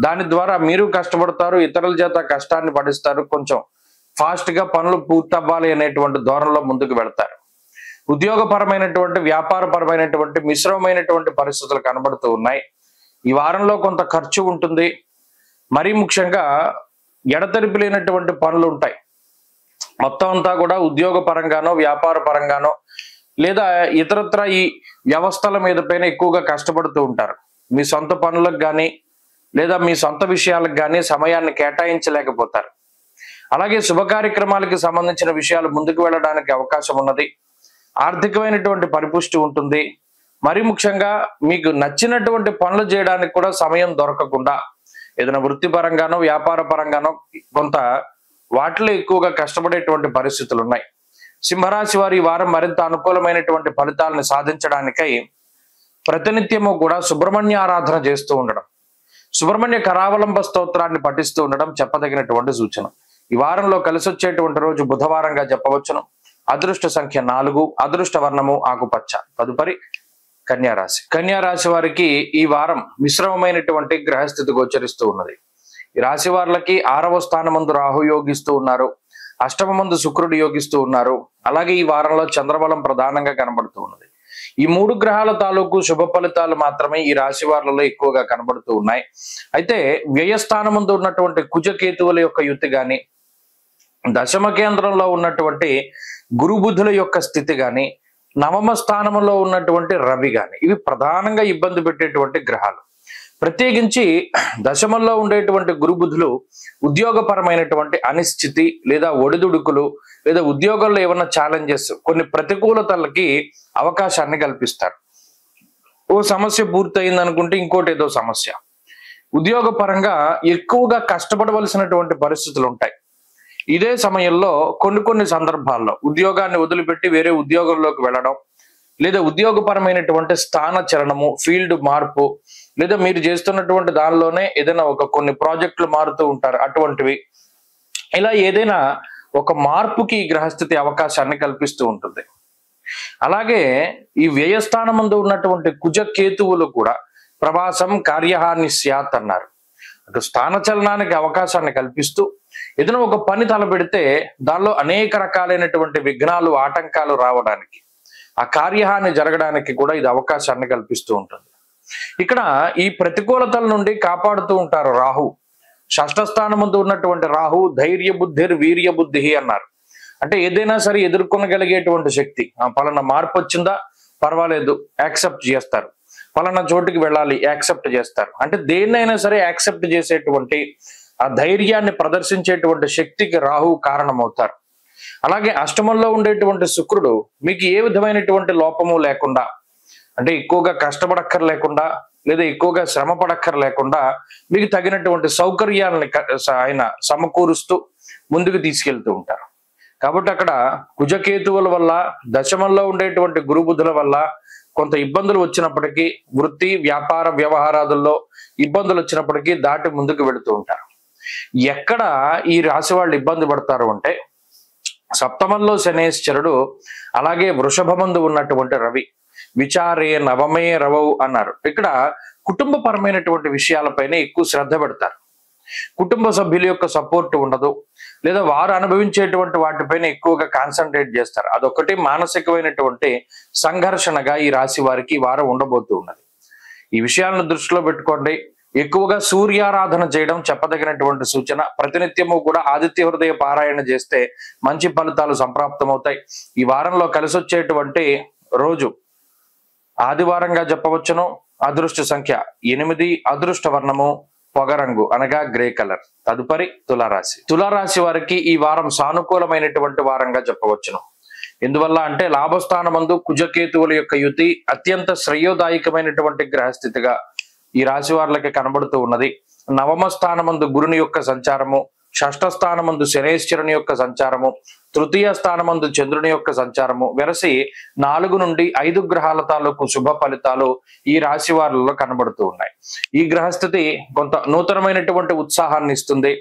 దాని ద్వారా మీరు కష్టపడతారు, ఇతరుల చేత కష్టాన్ని పడిస్తారు, కొంచెం ఫాస్ట్ గా పనులు పూర్తి అవ్వాలి అనేటువంటి ధోరణిలో ముందుకు వెళ్తారు. ఉద్యోగపరమైనటువంటి వ్యాపారపరమైనటువంటి మిశ్రమమైనటువంటి పరిస్థితులు కనబడుతూ ఉన్నాయి. ఈ వారంలో కొంత ఖర్చు ఉంటుంది. మరీ ముఖ్యంగా ఎడతెరిపి లేనటువంటి పనులు ఉంటాయి. మొత్తం అంతా కూడా ఉద్యోగ పరంగానో వ్యాపార పరంగానో లేదా ఇతరత్ర ఈ వ్యవస్థల మీద పైన ఎక్కువగా కష్టపడుతూ ఉంటారు. మీ సొంత పనులకు కానీ లేదా మీ సొంత విషయాలకు కానీ సమయాన్ని కేటాయించలేకపోతారు. అలాగే శుభ కార్యక్రమాలకు సంబంధించిన విషయాలు ముందుకు వెళ్ళడానికి అవకాశం ఉన్నది. ఆర్థికమైనటువంటి పరిపుష్టి ఉంటుంది. మరి ముఖ్యంగా మీకు నచ్చినటువంటి పనులు చేయడానికి కూడా సమయం దొరకకుండా ఏదైనా వృత్తిపరంగానో వ్యాపార పరంగానో కొంత వాటిలో ఎక్కువగా కష్టపడేటువంటి పరిస్థితులు ఉన్నాయి. సింహరాశి వారి ఈ వారం మరింత అనుకూలమైనటువంటి ఫలితాలను సాధించడానికై ప్రతినిత్యము కూడా సుబ్రహ్మణ్య ఆరాధన చేస్తూ ఉండడం, సుబ్రహ్మణ్య కరావలంబ స్తోత్రాన్ని పఠిస్తూ ఉండడం చెప్పదగినటువంటి సూచన. ఈ వారంలో కలిసి వచ్చేటువంటి రోజు బుధవారంగా చెప్పవచ్చును. అదృష్ట సంఖ్య 4, అదృష్ట వర్ణము ఆకుపచ్చ. తదుపరి కన్యారాశి. కన్యారాశి వారికి ఈ వారం మిశ్రమమైనటువంటి గ్రహస్థితి గోచరిస్తూ ఉన్నది. ఈ రాశి వారికి 6వ స్థానమందు రాహు యోగిస్తూ ఉన్నారు, 8వ మందు శుక్రుడు యోగిస్తూ ఉన్నారు. అలాగే ఈ వారంలో చంద్రబలం ప్రధానంగా కనబడుతూ ఉన్నది. ఈ 3 గ్రహాల తాలూకు శుభ ఫలితాలు మాత్రమే ఈ రాశి వారిలో ఎక్కువగా కనబడుతూ ఉన్నాయి. అయితే వ్యయస్థానమందు ఉన్నటువంటి కుజకేతువుల యొక్క యుతి గాని, దశమ కేంద్రంలో ఉన్నటువంటి గురు బుధుల యొక్క స్థితి గాని, నవమ స్థానంలో ఉన్నటువంటి రవి గాని, ఇవి ప్రధానంగా ఇబ్బంది పెట్టేటువంటి గ్రహాలు. ప్రత్యేకించి దశమంలో ఉండేటువంటి గురు బుధులు ఉద్యోగపరమైనటువంటి అనిశ్చితి లేదా ఒడిదుడుకులు లేదా ఉద్యోగంలో ఏమన్నా ఛాలెంజెస్, కొన్ని ప్రతికూలతలకి అవకాశాన్ని కల్పిస్తారు. ఓ సమస్య పూర్తయింది అనుకుంటే ఇంకోటి ఏదో సమస్య. ఉద్యోగ పరంగా ఎక్కువగా కష్టపడవలసినటువంటి పరిస్థితులు ఉంటాయి. ఇదే సమయంలో కొన్ని సందర్భాల్లో ఉద్యోగాన్ని వదిలిపెట్టి వేరే ఉద్యోగంలోకి వెళ్ళడం, లేదా ఉద్యోగపరమైనటువంటి స్థాన చలనము, ఫీల్డ్ మార్పు, లేదా మీరు చేస్తున్నటువంటి దానిలోనే ఏదైనా కొన్ని ప్రాజెక్టులు మారుతూ ఉంటారు, అటువంటివి. ఇలా ఏదైనా ఒక మార్పుకి ఈ గ్రహస్థితి అవకాశాన్ని కల్పిస్తూ ఉంటుంది. అలాగే ఈ వ్యయస్థానమందు ఉన్నటువంటి కుజ కేతువులు కూడా ప్రవాసం కార్యహాని స్యాత్ అన్నారు. అటు స్థాన చలనానికి అవకాశాన్ని కల్పిస్తూ ఏదైనా ఒక పని తలపెడితే దానిలో అనేక రకాలైనటువంటి విఘ్నాలు, ఆటంకాలు రావడానికి, ఆ కార్యహాని జరగడానికి కూడా ఇది అవకాశాన్ని కల్పిస్తూ ఉంటుంది. ఇక్కడ ఈ ప్రతికూలతల నుండి కాపాడుతూ ఉంటారు రాహు. 6వ స్థానమందు ఉన్నటువంటి రాహు ధైర్య బుద్ధిర్ వీర్య బుద్ధి అన్నారు. అంటే ఏదైనా సరే ఎదుర్కొనగలిగేటువంటి శక్తి. పలానా మార్పు వచ్చిందా పర్వాలేదు, యాక్సెప్ట్ చేస్తారు. పలానా చోటుకి వెళ్ళాలి, యాక్సెప్ట్ చేస్తారు. అంటే దేన్నైనా సరే యాక్సెప్ట్ చేసేటువంటి ఆ ధైర్యాన్ని ప్రదర్శించేటువంటి శక్తికి రాహు కారణమవుతారు. అలాగే అష్టమంలో ఉండేటువంటి శుక్రుడు మీకు ఏ విధమైనటువంటి లోపము లేకుండా, అంటే ఎక్కువగా కష్టపడక్కర్లేకుండా లేదా ఎక్కువగా శ్రమ పడక్కర్లేకుండా మీకు తగినటువంటి సౌకర్యాలని ఆయన సమకూరుస్తూ ముందుకు తీసుకెళ్తూ ఉంటారు. కాబట్టి అక్కడ కుజకేతువుల వల్ల, దశమంలో ఉండేటువంటి గురుబుధుల వల్ల కొంత ఇబ్బందులు వచ్చినప్పటికీ, వృత్తి వ్యాపార వ్యవహారాదుల్లో ఇబ్బందులు వచ్చినప్పటికీ దాటి ముందుకు వెళుతూ ఉంటారు. ఎక్కడ ఈ రాశి వాళ్ళు ఇబ్బంది పడతారు అంటే 7మంలో శనేశ్వరుడు, అలాగే వృషభమందు ఉన్నటువంటి రవి. విచారే నవమే రవవు అన్నారు. ఇక్కడ కుటుంబపరమైనటువంటి విషయాలపైన ఎక్కువ శ్రద్ధ పెడతారు. కుటుంబ సభ్యుల యొక్క సపోర్ట్ ఉండదు, లేదా వారు అనుభవించేటువంటి వాటిపైన ఎక్కువగా కాన్సన్ట్రేట్ చేస్తారు. అదొకటి మానసికమైనటువంటి సంఘర్షణగా ఈ రాశి వారికి వారం ఉండబోతూ ఉన్నది. ఈ విషయాలను దృష్టిలో పెట్టుకోండి. ఎక్కువగా సూర్యారాధన చేయడం చెప్పదగినటువంటి సూచన. ప్రతినిత్యము కూడా ఆదిత్య హృదయ పారాయణ చేస్తే మంచి ఫలితాలు సంప్రాప్తమవుతాయి. ఈ వారంలో కలిసి వచ్చేటువంటి రోజు ఆదివారంగా చెప్పవచ్చును. అదృష్ట సంఖ్య 8, అదృష్ట వర్ణము పొగరంగు అనగా గ్రే కలర్. తదుపరి తులారాశి. తులారాశి వారికి ఈ వారం సానుకూలమైనటువంటి వారంగా చెప్పవచ్చును. ఎందువల్ల అంటే లాభస్థానమందు కుజకేతువుల యొక్క యుతి అత్యంత శ్రేయోదాయకమైనటువంటి గ్రహస్థితిగా ఈ రాశి వారికి కనబడుతూ ఉన్నది. నవమ స్థానమందు గురుని యొక్క సంచారము, షష్ఠ స్థానమందు శనేశ్వరుని యొక్క సంచారము, తృతీయ స్థానమందు చంద్రుని యొక్క సంచారము వెరసి 4 నుండి 5 గ్రహాల తాలూకు శుభ ఫలితాలు ఈ రాశి వారిలో కనబడుతూ ఉన్నాయి. ఈ గ్రహస్థితి కొంత నూతనమైనటువంటి ఉత్సాహాన్ని ఇస్తుంది.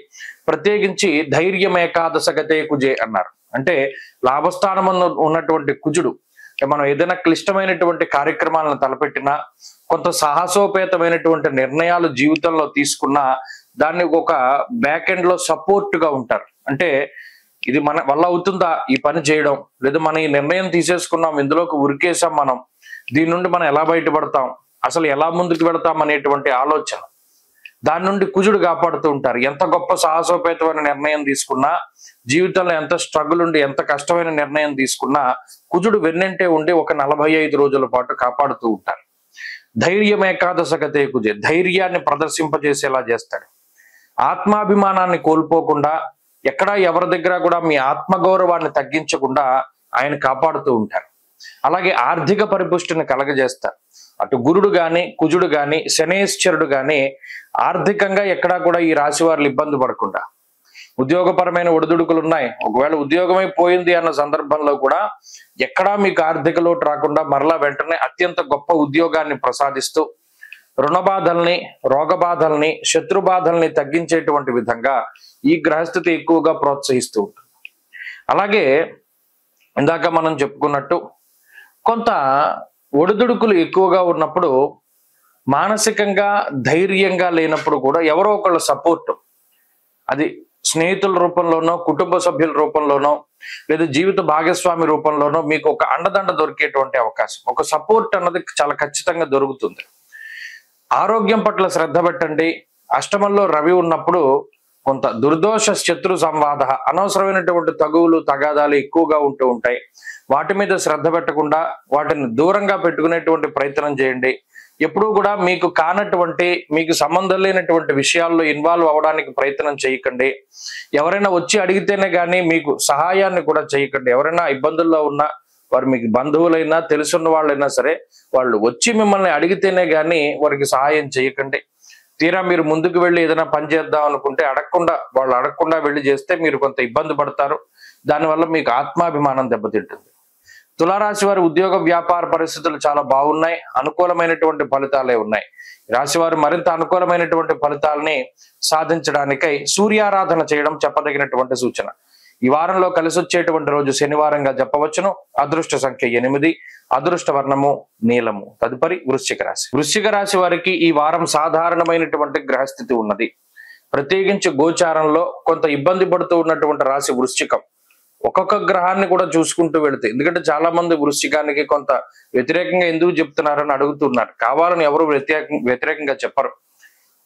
ప్రత్యేకించి ధైర్యం ఏకాదశగతే కుజే అన్నారు. అంటే లాభస్థానమందు ఉన్నటువంటి కుజుడు మనం ఏదైనా క్లిష్టమైనటువంటి కార్యక్రమాలను తలపెట్టినా, కొంత సాహసోపేతమైనటువంటి నిర్ణయాలు జీవితంలో తీసుకున్నా దాన్ని ఒక బ్యాక్ ఎండ్ లో సపోర్ట్ గా ఉంటారు. అంటే ఇది మన వల్ల అవుతుందా ఈ పని చేయడం, లేదా మనం ఈ నిర్ణయం తీసేసుకున్నాం, ఇందులోకి ఉరికేసాం, మనం దీని నుండి మనం ఎలా బయటపడతాం, అసలు ఎలా ముందుకు వెళతాం అనేటువంటి ఆలోచన దాని నుండి కుజుడు కాపాడుతూ ఉంటారు. ఎంత గొప్ప సాహసోపేతమైన నిర్ణయం తీసుకున్నా, జీవితంలో ఎంత స్ట్రగుల్ ఉండి ఎంత కష్టమైన నిర్ణయం తీసుకున్నా కుజుడు వెన్నంటే ఉండి ఒక 45 రోజుల పాటు కాపాడుతూ ఉంటారు. ధైర్యం ఏకాదశగతే కుజే, ధైర్యాన్ని ప్రదర్శింపజేసేలా చేస్తాడు. ఆత్మాభిమానాన్ని కోల్పోకుండా, ఎక్కడా ఎవరి దగ్గర కూడా మీ ఆత్మగౌరవాన్ని తగ్గించకుండా ఆయన కాపాడుతూ ఉంటారు. అలాగే ఆర్థిక పరిపుష్టిని కలగజేస్తారు. అటు గురుడు గాని కుజుడు గాని శనేశ్వరుడు గాని ఆర్థికంగా ఎక్కడా కూడా ఈ రాశి వారు ఇబ్బంది పడకుండా, ఉద్యోగపరమైన ఒడిదుడుకులు ఉన్నాయి, ఒకవేళ ఉద్యోగమే పోయింది అన్న సందర్భంలో కూడా ఎక్కడా మీకు ఆర్థిక లోటు రాకుండా మరలా వెంటనే అత్యంత గొప్ప ఉద్యోగాన్ని ప్రసాదిస్తూ రుణ బాధల్ని, రోగ బాధల్ని, శత్రు బాధల్ని తగ్గించేటువంటి విధంగా ఈ గ్రహస్థితి ఎక్కువగా ప్రోత్సహిస్తూ ఉంటుంది. అలాగే ఇందాక మనం చెప్పుకున్నట్టు కొంత ఒడిదుడుకులు ఎక్కువగా ఉన్నప్పుడు, మానసికంగా ధైర్యంగా లేనప్పుడు కూడా ఎవరో ఒకళ్ళ సపోర్ట్, అది స్నేహితుల రూపంలోనో, కుటుంబ సభ్యుల రూపంలోనో, లేదా జీవిత భాగస్వామి రూపంలోనో మీకు ఒక అండదండ దొరికేటువంటి అవకాశం, ఒక సపోర్ట్ అన్నది చాలా ఖచ్చితంగా దొరుకుతుంది. ఆరోగ్యం పట్ల శ్రద్ధ పెట్టండి. అష్టమంలో రవి ఉన్నప్పుడు కొంత దుర్దోష శత్రు సంవాద, అనవసరమైనటువంటి తగువులు తగాదాలు ఎక్కువగా ఉంటూ ఉంటాయి. వాటి మీద శ్రద్ధ పెట్టకుండా వాటిని దూరంగా పెట్టుకునేటువంటి ప్రయత్నం చేయండి. ఎప్పుడూ కూడా మీకు కానటువంటి, మీకు సంబంధం లేనటువంటి విషయాల్లో ఇన్వాల్వ్ అవ్వడానికి ప్రయత్నం చేయకండి. ఎవరైనా వచ్చి అడిగితేనే కానీ మీకు సహాయాన్ని కూడా చేయకండి. ఎవరైనా ఇబ్బందుల్లో ఉన్నా, వారు మీకు బంధువులైనా తెలుసున్న వాళ్ళైనా సరే, వాళ్ళు వచ్చి మిమ్మల్ని అడిగితేనే కానీ వారికి సహాయం చేయకండి. తీరా మీరు ముందుకు వెళ్ళి ఏదైనా పని చేద్దాం అనుకుంటే వాళ్ళు అడగకుండా వెళ్ళి చేస్తే మీరు కొంత ఇబ్బంది పడతారు. దానివల్ల మీకు ఆత్మాభిమానం దెబ్బతింటుంది. తులారాశి వారి ఉద్యోగ వ్యాపార పరిస్థితులు చాలా బాగున్నాయి, అనుకూలమైనటువంటి ఫలితాలే ఉన్నాయి. రాశి వారు మరింత అనుకూలమైనటువంటి ఫలితాలని సాధించడానికై సూర్యారాధన చేయడం చెప్పదగినటువంటి సూచన. ఈ వారంలో కలిసి వచ్చేటువంటి రోజు శనివారంగా చెప్పవచ్చును. అదృష్ట సంఖ్య 8, అదృష్ట వర్ణము నీలము. తదుపరి వృశ్చిక రాశి. వృశ్చిక రాశి వారికి ఈ వారం సాధారణమైనటువంటి గ్రహస్థితి ఉన్నది. ప్రత్యేకించి గోచారంలో కొంత ఇబ్బంది పడుతూ ఉన్నటువంటి రాశి వృశ్చికం. ఒక్కొక్క గ్రహాన్ని కూడా చూసుకుంటూ వెళితే, ఎందుకంటే చాలా మంది వృశ్చికానికి కొంత వ్యతిరేకంగా ఎందుకు చెప్తున్నారని అడుగుతున్నారు. కావాలని ఎవరు వ్యతిరేకంగా చెప్పరు.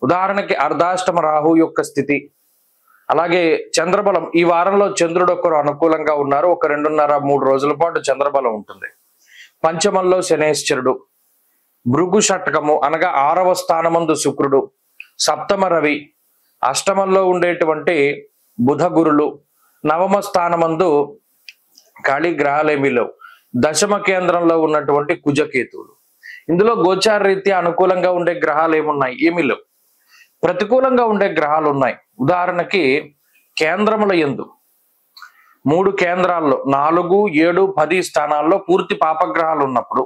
ఉదాహరణకి అర్ధాష్టమ రాహు యొక్క స్థితి, అలాగే చంద్రబలం. ఈ వారంలో చంద్రుడు ఒకరు అనుకూలంగా ఉన్నారు. ఒక 2.5-3 రోజుల పాటు చంద్రబలం ఉంటుంది. పంచమంలో శనేశ్వరుడు, భృగు షట్కము అనగా 6వ స్థానమందు శుక్రుడు, సప్తమ రవి, అష్టమంలో ఉండేటువంటి బుధ గురులు, నవమ స్థానమందు ఖాళీ గ్రహాలేమీ లేవు, దశమ కేంద్రంలో ఉన్నటువంటి కుజకేతువులు. ఇందులో గోచార రీత్యా అనుకూలంగా ఉండే గ్రహాలు ఏమున్నాయి? ఏమీ లేవు. ప్రతికూలంగా ఉండే గ్రహాలు ఉన్నాయి. ఉదాహరణకి కేంద్రముల యందు 3 కేంద్రాల్లో 4, 7, 10 స్థానాల్లో పూర్తి పాపగ్రహాలు ఉన్నప్పుడు,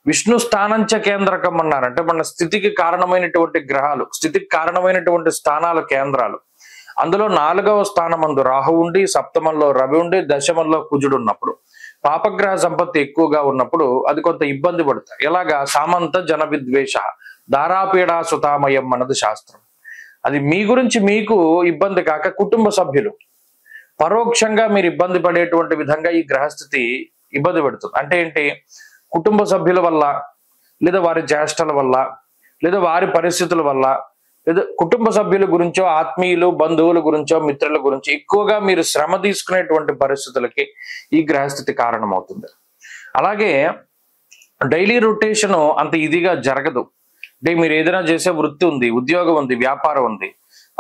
విష్ణు స్థానంచ కేంద్రకం అన్నారంటే మన స్థితికి కారణమైనటువంటి గ్రహాలు, స్థితికి కారణమైనటువంటి స్థానాలు కేంద్రాలు. అందులో 4వ స్థానమందు రాహు ఉండి, సప్తమంలో రవి ఉండి, దశమంలో కుజుడు ఉన్నప్పుడు, పాపగ్రహ సంపత్తి ఎక్కువగా ఉన్నప్పుడు అది కొంత ఇబ్బంది పడతాయి. ఎలాగా? సామంత జన విద్వేష దారాపీడా సుతామయం అన్నది శాస్త్రం. అది మీ గురించి మీకు ఇబ్బంది కాక కుటుంబ సభ్యులు పరోక్షంగా మీరు ఇబ్బంది పడేటువంటి విధంగా ఈ గ్రహస్థితి ఇబ్బంది పెడుతుంది. అంటే ఏంటి? కుటుంబ సభ్యుల వల్ల, లేదా వారి జ్యేష్ఠల వల్ల, లేదా వారి పరిస్థితుల వల్ల, లేదా కుటుంబ సభ్యుల గురించో, ఆత్మీయులు బంధువుల గురించో, మిత్రుల గురించి ఎక్కువగా మీరు శ్రమ తీసుకునేటువంటి పరిస్థితులకి ఈ గ్రహస్థితి కారణమవుతుంది. అలాగే డైలీ రొటేషన్ అంత ఇదిగా జరగదు. అంటే మీరు ఏదైనా చేసే వృత్తి ఉంది, ఉద్యోగం ఉంది, వ్యాపారం ఉంది,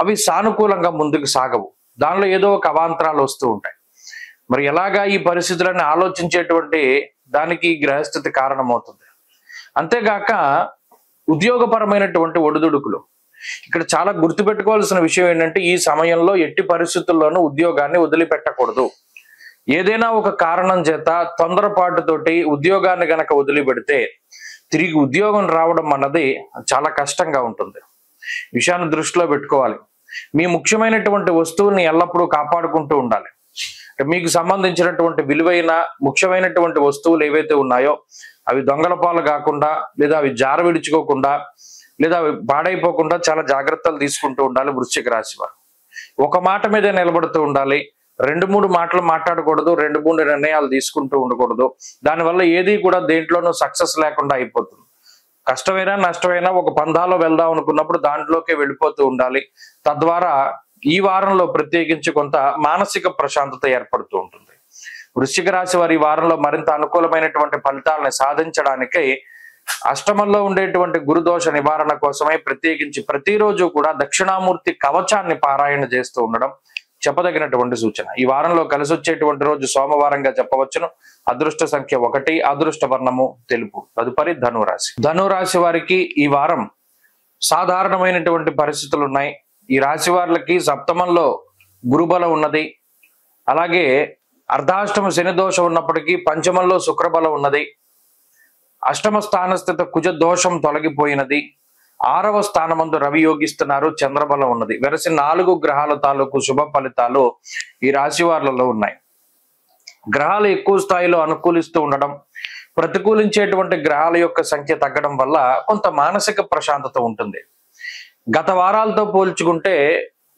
అవి సానుకూలంగా ముందుకు సాగవు. దానిలో ఏదో ఒక అవాంతరాలు వస్తూ ఉంటాయి. మరి ఎలాగా ఈ పరిస్థితులను ఆలోచించేటువంటి దానికి గ్రహస్థితి కారణమవుతుంది. అంతేగాక ఉద్యోగపరమైనటువంటి ఒడిదుడుకులు, ఇక్కడ చాలా గుర్తుపెట్టుకోవాల్సిన విషయం ఏంటంటే ఈ సమయంలో ఎట్టి పరిస్థితుల్లోనూ ఉద్యోగాన్ని వదిలిపెట్టకూడదు. ఏదైనా ఒక కారణం చేత తొందరపాటుతోటి ఉద్యోగాన్ని గనక వదిలిపెడితే తిరిగి ఉద్యోగం రావడం అన్నది చాలా కష్టంగా ఉంటుంది. విషయాన్ని దృష్టిలో పెట్టుకోవాలి. మీ ముఖ్యమైనటువంటి వస్తువుల్ని ఎల్లప్పుడూ కాపాడుకుంటూ ఉండాలి. మీకు సంబంధించినటువంటి విలువైన ముఖ్యమైనటువంటి వస్తువులు ఏవైతే ఉన్నాయో అవి దొంగల పాలు కాకుండా, లేదా అవి జార విడుచుకోకుండా, లేదా అవి పాడైపోకుండా చాలా జాగ్రత్తలు తీసుకుంటూ ఉండాలి. వృశ్చిక రాశి వారు ఒక మాట మీద నిలబడుతూ ఉండాలి. 2-3 మాటలు మాట్లాడకూడదు, 2-3 నిర్ణయాలు తీసుకుంటూ ఉండకూడదు. దానివల్ల ఏది కూడా దేంట్లోనూ సక్సెస్ లేకుండా అయిపోతుంది. కష్టమైనా నష్టమైనా ఒక పందాలో వెళ్దాం అనుకున్నప్పుడు దాంట్లోకే వెళ్ళిపోతూ ఉండాలి. తద్వారా ఈ వారంలో ప్రత్యేకించి కొంత మానసిక ప్రశాంతత ఏర్పడుతూ ఉంటుంది. వృశ్చిక రాశి వారి ఈ వారంలో మరింత అనుకూలమైనటువంటి ఫలితాలను సాధించడానికై అష్టమంలో ఉండేటువంటి గురుదోష నివారణ కోసమై ప్రత్యేకించి ప్రతిరోజు కూడా దక్షిణామూర్తి కవచాన్ని పారాయణ చేస్తూ ఉండడం చెప్పదగినటువంటి సూచన. ఈ వారంలో కలిసి వచ్చేటువంటి రోజు సోమవారంగా చెప్పవచ్చును. అదృష్ట సంఖ్య 1, అదృష్ట వర్ణము తెలుపు. తదుపరి ధనురాశి. ధనురాశి వారికి ఈ వారం సాధారణమైనటువంటి పరిస్థితులు ఉన్నాయి. ఈ రాశి వారికి సప్తమంలో గురుబలం ఉన్నది. అలాగే అర్ధాష్టమ శని దోషం ఉన్నప్పటికీ పంచమంలో శుక్రబలం ఉన్నది. అష్టమ స్థానస్థిత కుజ దోషం తొలగిపోయినది. 6వ స్థానమందు రవి యోగిస్తున్నారు, చంద్రబలం ఉన్నది. వెరసి 4 గ్రహాల తాలూకు శుభ ఫలితాలు ఈ రాశి వారిలో ఉన్నాయి. గ్రహాలు ఎక్కువ స్థాయిలో అనుకూలిస్తూ ఉండడం, ప్రతికూలించేటువంటి గ్రహాల యొక్క సంఖ్య తగ్గడం వల్ల కొంత మానసిక ప్రశాంతత ఉంటుంది. గత వారాలతో పోల్చుకుంటే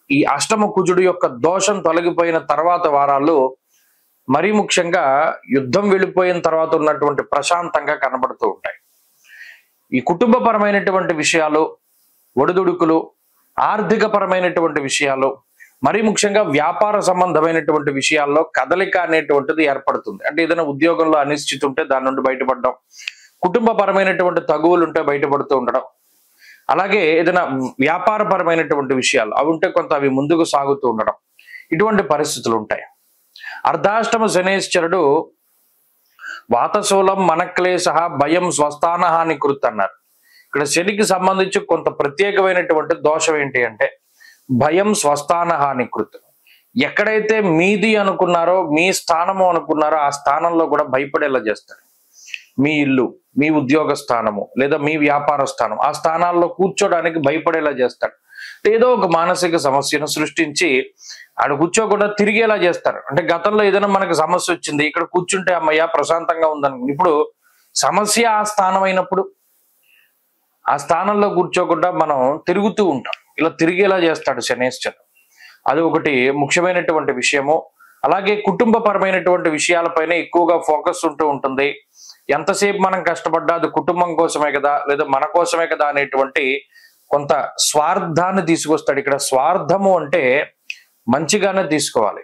ఈ అష్టమ కుజుడు యొక్క దోషం తొలగిపోయిన తర్వాత వారాలు మరీ ముఖ్యంగా యుద్ధం వెళ్ళిపోయిన తర్వాత ఉన్నటువంటి ప్రశాంతంగా కనబడుతూ ఉంటాయి. ఈ కుటుంబపరమైనటువంటి విషయాలు, ఒడిదుడుకులు, ఆర్థిక పరమైనటువంటి విషయాలు, మరీ ముఖ్యంగా వ్యాపార సంబంధమైనటువంటి విషయాల్లో కదలిక అనేటువంటిది ఏర్పడుతుంది. అంటే ఏదైనా ఉద్యోగంలో అనిశ్చితి ఉంటే దాని నుండి బయటపడడం, కుటుంబపరమైనటువంటి తగువులు ఉంటే బయటపడుతూ ఉండడం, అలాగే ఏదైనా వ్యాపారపరమైనటువంటి విషయాలు అవి ఉంటే కొంత అవి ముందుకు సాగుతూ ఉండడం, ఇటువంటి పరిస్థితులు ఉంటాయి. అర్ధాష్టమ శనేశ్వరుడు వాతశూలం మనక్లేశ భయం స్వస్థాన హాని కృత్ అన్నారు. ఇక్కడ శనికి సంబంధించి కొంత ప్రత్యేకమైనటువంటి దోషం ఏంటి అంటే భయం స్వస్థాన హాని కృత్. ఎక్కడైతే మీది అనుకున్నారో, మీ స్థానము అనుకున్నారో ఆ స్థానంలో కూడా భయపడేలా చేస్తారు. మీ ఇల్లు, మీ ఉద్యోగ స్థానము, లేదా మీ వ్యాపార స్థానం, ఆ స్థానాల్లో కూర్చోడానికి భయపడేలా చేస్తాడు. ఏదో ఒక మానసిక సమస్యను సృష్టించి ఆడ కూర్చోకుండా తిరిగేలా చేస్తారు. అంటే గతంలో ఏదైనా మనకు సమస్య వచ్చింది, ఇక్కడ కూర్చుంటే అమ్మయ్య ప్రశాంతంగా ఉందనుకుంది. ఇప్పుడు సమస్య ఆ స్థానం అయినప్పుడు ఆ స్థానంలో కూర్చోకుండా మనం తిరుగుతూ ఉంటాం. ఇలా తిరిగేలా చేస్తాడు శనేశ్వరుడు. అది ఒకటి ముఖ్యమైనటువంటి విషయము. అలాగే కుటుంబపరమైనటువంటి విషయాలపైన ఎక్కువగా ఫోకస్ ఉంటూ ఉంటుంది. ఎంతసేపు మనం కష్టపడ్డా అది కుటుంబం కోసమే కదా, లేదా మన కోసమే కదా అనేటువంటి కొంత స్వార్థాన్ని తీసుకొస్తాడు. ఇక్కడ స్వార్థము అంటే మంచిగానే తీసుకోవాలి.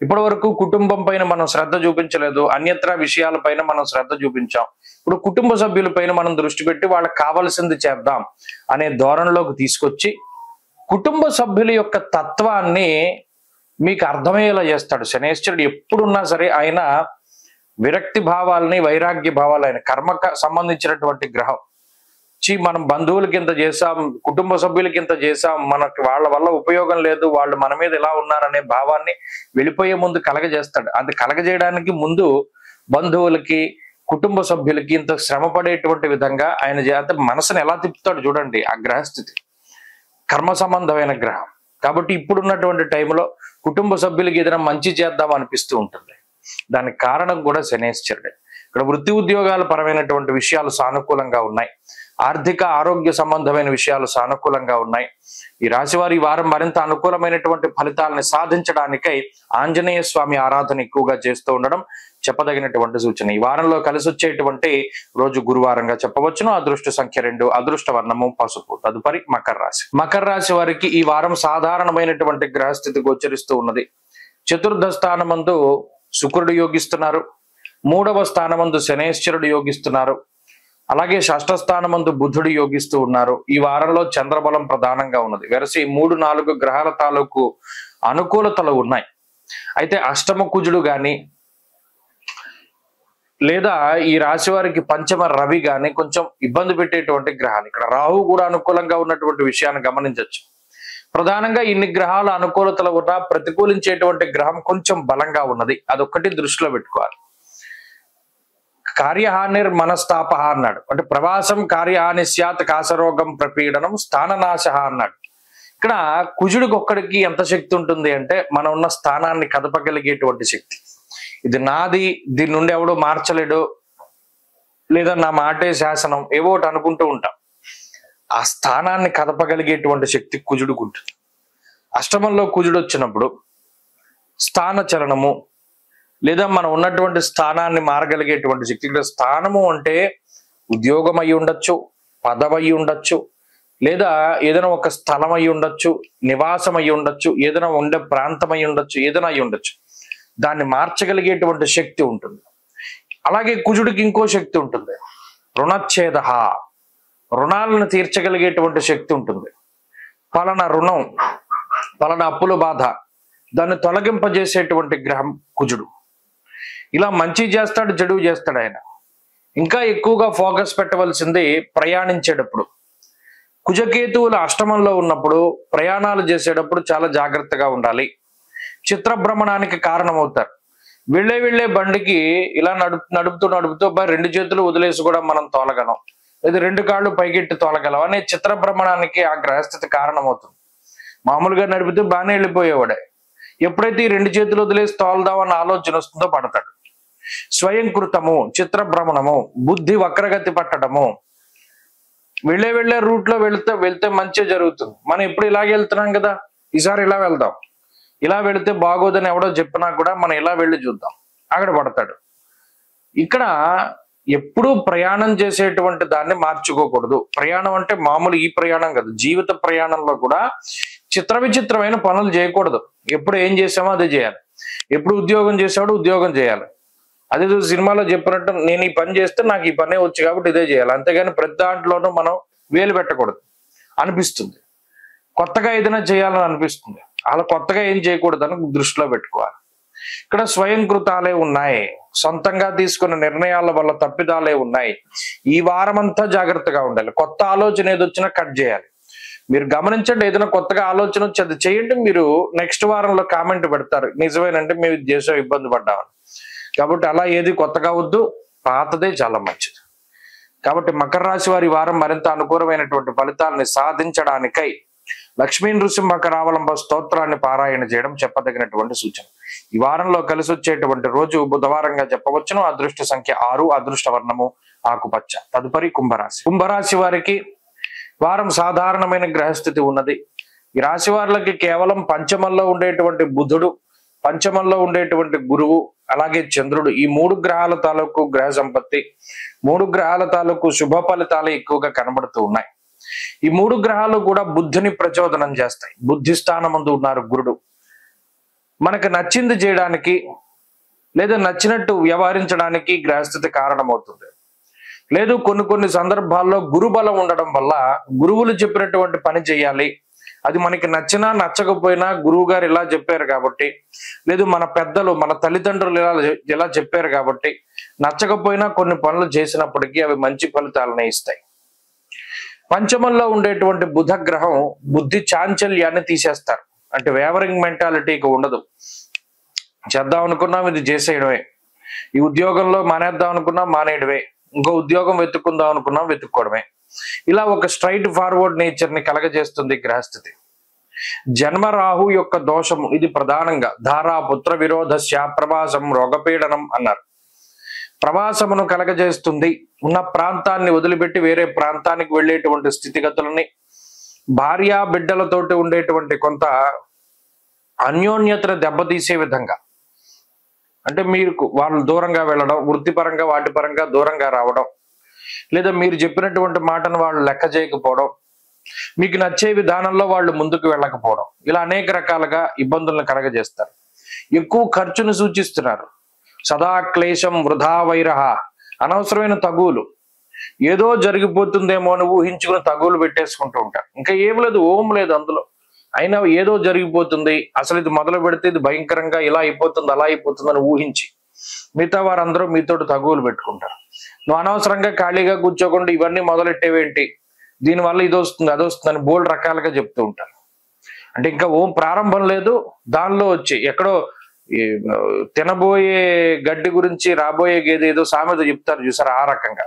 ఇప్పటి వరకు కుటుంబం పైన మనం శ్రద్ధ చూపించలేదు, అన్యత్ర విషయాలపైన మనం శ్రద్ధ చూపించాం. ఇప్పుడు కుటుంబ సభ్యులపైన మనం దృష్టి పెట్టి వాళ్ళకి కావలసింది చేద్దాం అనే ధోరణిలోకి తీసుకొచ్చి కుటుంబ సభ్యుల యొక్క తత్వాన్ని మీకు అర్థమయ్యేలా చేస్తాడు శనేశ్వరుడు. ఎప్పుడున్నా సరే ఆయన విరక్తి భావాలని, వైరాగ్య భావాలు, ఆయన కర్మకు సంబంధించినటువంటి గ్రహం. మనం బంధువులకి ఇంత చేసాం, కుటుంబ సభ్యులకి ఇంత చేసాం, మనకి వాళ్ళ వల్ల ఉపయోగం లేదు, వాళ్ళు మన మీద ఎలా ఉన్నారనే భావాన్ని వెళ్ళిపోయే ముందు కలగజేస్తాడు. అది కలగజేయడానికి ముందు బంధువులకి, కుటుంబ సభ్యులకి ఇంత శ్రమ పడేటువంటి విధంగా ఆయన చేత మనసును ఎలా తిప్పుతాడు చూడండి. ఆ గ్రహస్థితి కర్మ సంబంధమైన గ్రహం కాబట్టి ఇప్పుడున్నటువంటి టైంలో కుటుంబ సభ్యులకి ఏదైనా మంచి చేద్దాం అనిపిస్తూ ఉంటుంది. దానికి కారణం కూడా శనేశ్వరుడే. ఇక్కడ వృత్తి ఉద్యోగాల పరమైనటువంటి విషయాలు సానుకూలంగా ఉన్నాయి. ఆర్థిక ఆరోగ్య సంబంధమైన విషయాలు సానుకూలంగా ఉన్నాయి. ఈ రాశివారి ఈ వారం మరింత అనుకూలమైనటువంటి ఫలితాలను సాధించడానికై ఆంజనేయ స్వామి ఆరాధన ఎక్కువగా చేస్తూ ఉండడం చెప్పదగినటువంటి సూచన. ఈ వారంలో కలిసి వచ్చేటువంటి రోజు గురువారంగా చెప్పవచ్చును. అదృష్ట సంఖ్య 2, అదృష్ట వర్ణము పసుపు. తదుపరి మకర రాశి. మకర రాశి వారికి ఈ వారం సాధారణమైనటువంటి గ్రహస్థితి గోచరిస్తూ ఉన్నది. చతుర్థ స్థానమందు శుక్రుడు యోగిస్తున్నారు, 3వ స్థానమందు శనేశ్వరుడు యోగిస్తున్నారు. అలాగే షష్ఠ స్థానమందు బుధుడు యోగిస్తూ ఉన్నారు. ఈ వారంలో చంద్రబలం ప్రధానంగా ఉన్నది. వెరసి 3-4 గ్రహాల తాలూకు అనుకూలతలు ఉన్నాయి. అయితే అష్టమ కుజుడు గాని లేదా ఈ రాశి వారికి పంచమ రవి గాని కొంచెం ఇబ్బంది పెట్టేటువంటి గ్రహాలు. ఇక్కడ రాహు కూడా అనుకూలంగా ఉన్నటువంటి విషయాన్ని గమనించవచ్చు. ప్రధానంగా ఇన్ని గ్రహాల అనుకూలతలు ఉన్నా ప్రతికూలించేటువంటి గ్రహం కొంచెం బలంగా ఉన్నది. అదొక్కటి దృష్టిలో పెట్టుకోవాలి. కార్యహానిర్ మనస్తాప అన్నాడు. అంటే ప్రవాసం కార్యహాని స్యాత్ కాసరోగం ప్రపీడనం స్థాననాశ అన్నాడు. ఇక్కడ కుజుడికి ఒక్కడికి ఎంత శక్తి ఉంటుంది అంటే మనం ఉన్న స్థానాన్ని కదపగలిగేటువంటి శక్తి. ఇది నాది, దీని నుండి ఎవడో మార్చలేడు, లేదా నా మాటే శాసనం, ఏవో ఒకటి అనుకుంటూ ఉంటాం. ఆ స్థానాన్ని కదపగలిగేటువంటి శక్తి కుజుడికి ఉంటుంది. అష్టమంలో కుజుడు వచ్చినప్పుడు స్థాన చలనము లేదా మనం ఉన్నటువంటి స్థానాన్ని మారగలిగేటువంటి శక్తి. ఇక్కడ స్థానము అంటే ఉద్యోగం అయి ఉండొచ్చు, పదవి ఉండొచ్చు, లేదా ఏదైనా ఒక స్థలం అయి ఉండొచ్చు, నివాసం అయి ఉండొచ్చు, ఏదైనా ఉండే ప్రాంతం అయి ఉండొచ్చు, ఏదైనా అయి ఉండొచ్చు. దాన్ని మార్చగలిగేటువంటి శక్తి ఉంటుంది. అలాగే కుజుడికి ఇంకో శక్తి ఉంటుంది, రుణచ్ఛేద, రుణాలను తీర్చగలిగేటువంటి శక్తి ఉంటుంది. పలానా రుణం, పలానా అప్పుల బాధ, దాన్ని తొలగింపజేసేటువంటి గ్రహం కుజుడు. ఇలా మంచి చేస్తాడు, చెడు చేస్తాడు ఆయన. ఇంకా ఎక్కువగా ఫోకస్ పెట్టవలసింది ప్రయాణించేటప్పుడు. కుజకేతువులు అష్టమంలో ఉన్నప్పుడు ప్రయాణాలు చేసేటప్పుడు చాలా జాగ్రత్తగా ఉండాలి. చిత్రభ్రమణానికి కారణమవుతారు. వెళ్ళే బండికి ఇలా నడుపుతూ 2 చేతులు వదిలేసి కూడా మనం తోలగలం, లేదా 2 కాళ్ళు పైకెట్టి తోలగలం అనే చిత్రభ్రమణానికి ఆ గ్రహస్థితి కారణమవుతుంది. మామూలుగా నడిపితే బాగానే వెళ్ళిపోయేవాడే. ఎప్పుడైతే ఈ 2 చేతులు వదిలేసి తోలదామన్న ఆలోచన వస్తుందో పడతాడు. స్వయంకృతము, చిత్రభ్రమణము, బుద్ధి వక్రగతి పట్టడము. వెళ్ళే రూట్ లో వెళ్తే మంచి జరుగుతుంది. మనం ఎప్పుడు ఇలాగే వెళ్తున్నాం కదా, ఈసారి ఇలా వెళ్దాం, ఇలా వెళితే బాగోదని ఎవడో చెప్పినా కూడా మనం ఇలా వెళ్ళి చూద్దాం, అక్కడ పడతాడు. ఇక్కడ ఎప్పుడూ ప్రయాణం చేసేటువంటి దాన్ని మార్చుకోకూడదు. ప్రయాణం అంటే మామూలు ఈ ప్రయాణం కాదు, జీవిత ప్రయాణంలో కూడా విచిత్రమైన పనులు చేయకూడదు. ఎప్పుడు ఏం చేసామో అదే చేయాలి. ఎప్పుడు ఉద్యోగం చేసాడో ఉద్యోగం చేయాలి. అదే సినిమాలో చెప్పినట్టు నేను ఈ పని చేస్తే నాకు ఈ పనే వచ్చు కాబట్టి ఇదే చేయాలి. అంతేగాని ప్రతి దాంట్లోనూ మనం వేలు పెట్టకూడదు అనిపిస్తుంది. కొత్తగా ఏదైనా చేయాలని అనిపిస్తుంది, అలా కొత్తగా ఏం చేయకూడదని దృష్టిలో పెట్టుకోవాలి. ఇక్కడ స్వయంకృతాలే ఉన్నాయి, సొంతంగా తీసుకున్న నిర్ణయాల వల్ల తప్పిదాలే ఉన్నాయి. ఈ వారం అంతా జాగ్రత్తగా ఉండాలి. కొత్త ఆలోచన ఏదొచ్చినా కట్ చేయాలి. మీరు గమనించండి, ఏదైనా కొత్తగా ఆలోచన వచ్చి అది చేయండి. మీరు నెక్స్ట్ వారంలో కామెంట్ పెడతారు, నిజమేనంటే మేము ఇది చేసే ఇబ్బంది పడ్డామని. కాబట్టి అలా ఏది కొత్తగా వద్దు, పాతదే చాలా మంచిది. కాబట్టి మకర రాశి వారి వారం మరింత అనుకూలమైనటువంటి ఫలితాలని సాధించడానికై లక్ష్మీ నృసింహ కరావలంబ స్తోత్రాన్ని పారాయణ చేయడం చెప్పదగినటువంటి సూచన. ఈ వారంలో కలిసి వచ్చేటువంటి రోజు బుధవారంగా చెప్పవచ్చును. అదృష్ట సంఖ్య 6, అదృష్ట వర్ణము ఆకుపచ్చ. తదుపరి కుంభరాశి వారికి వారం సాధారణమైన గ్రహస్థితి ఉన్నది. ఈ రాశి వారికి కేవలం పంచమంలో ఉండేటువంటి బుధుడు, పంచమంలో ఉండేటువంటి గురువు, అలాగే చంద్రుడు, ఈ 3 గ్రహాల తాలూకు గ్రహ సంపత్తి, 3 గ్రహాల తాలూకు శుభ ఫలితాలు ఎక్కువగా కనబడుతూ ఉన్నాయి. ఈ 3 గ్రహాలు కూడా బుద్ధిని ప్రచోదనం చేస్తాయి. బుద్ధి స్థానమందు ఉన్నారు గురుడు. మనకు నచ్చింది చేయడానికి లేదా నచ్చినట్టు వ్యవహరించడానికి గ్రహస్థితి కారణమవుతుంది. లేదు కొన్ని సందర్భాల్లో గురుబలం ఉండడం వల్ల గురువులు చెప్పినటువంటి పని చేయాలి. అది మనకి నచ్చినా నచ్చకపోయినా గురువు గారు ఇలా చెప్పారు కాబట్టి, లేదు మన పెద్దలు మన తల్లిదండ్రులు ఇలా చెప్పారు కాబట్టి నచ్చకపోయినా కొన్ని పనులు చేసినప్పటికీ అవి మంచి ఫలితాలను ఇస్తాయి. పంచమంలో ఉండేటువంటి బుధ గ్రహం బుద్ధి చాంచల్యాన్ని తీసేస్తారు. అంటే వేవరింగ్ మెంటాలిటీకి ఉండదు. చేద్దాం అనుకున్నాం ఇది చేసేయడమే, ఈ ఉద్యోగంలో మానేద్దాం అనుకున్నాం మానేయడమే, ఇంకో ఉద్యోగం వెతుక్కుందాం అనుకున్నాం వెతుక్కోవడమే. ఇలా ఒక స్ట్రైట్ ఫార్వర్డ్ నేచర్ ని కలగజేస్తుంది గ్రహస్థితి. జన్మ రాహు యొక్క దోషము ఇది ప్రధానంగా ధారా పుత్ర విరోధస్య ప్రవాసం రోగపీడనం అన్నారు. ప్రవాసమును కలగజేస్తుంది. ఉన్న ప్రాంతాన్ని వదిలిపెట్టి వేరే ప్రాంతానికి వెళ్ళేటువంటి స్థితిగతులని, భార్య బిడ్డలతోటి ఉండేటువంటి కొంత అన్యోన్యతను దెబ్బతీసే విధంగా, అంటే మీరు వాళ్ళు దూరంగా వెళ్ళడం, వృత్తిపరంగా వాటి పరంగా దూరంగా రావడం, లేదా మీరు చెప్పినటువంటి మాటను వాళ్ళు లెక్క చేయకపోవడం, మీకు నచ్చే విధానంలో వాళ్ళు ముందుకు వెళ్ళకపోవడం, ఇలా అనేక రకాలుగా ఇబ్బందులను కలగజేస్తారు. ఎక్కువ ఖర్చును సూచిస్తున్నారు. సదా క్లేశం వృధా వైరహ, అనవసరమైన తగువులు. ఏదో జరిగిపోతుందేమో అని ఊహించుకుని తగులు పెట్టేసుకుంటూ ఉంటారు. ఇంకా ఏం లేదు, ఓం లేదు అందులో. అయినా ఏదో జరిగిపోతుంది, అసలు ఇది మొదలు పెడితే ఇది భయంకరంగా ఇలా అయిపోతుంది అలా అయిపోతుంది అని ఊహించి మిగతా వారందరూ మీతోటి తగువులు పెట్టుకుంటారు. నువ్వు అనవసరంగా ఖాళీగా కూర్చోకుండా ఇవన్నీ మొదలెట్టేవేంటి, దీనివల్ల ఇది వస్తుంది అది వస్తుంది అని బోల్డ్ రకాలుగా చెప్తూ ఉంటారు. అంటే ఇంకా ఓం ప్రారంభం లేదు, దానిలో వచ్చి ఎక్కడో తినబోయే గడ్డి గురించి రాబోయే గేదె ఏదో సామెత చెప్తారు చూసారు, ఆ రకంగా.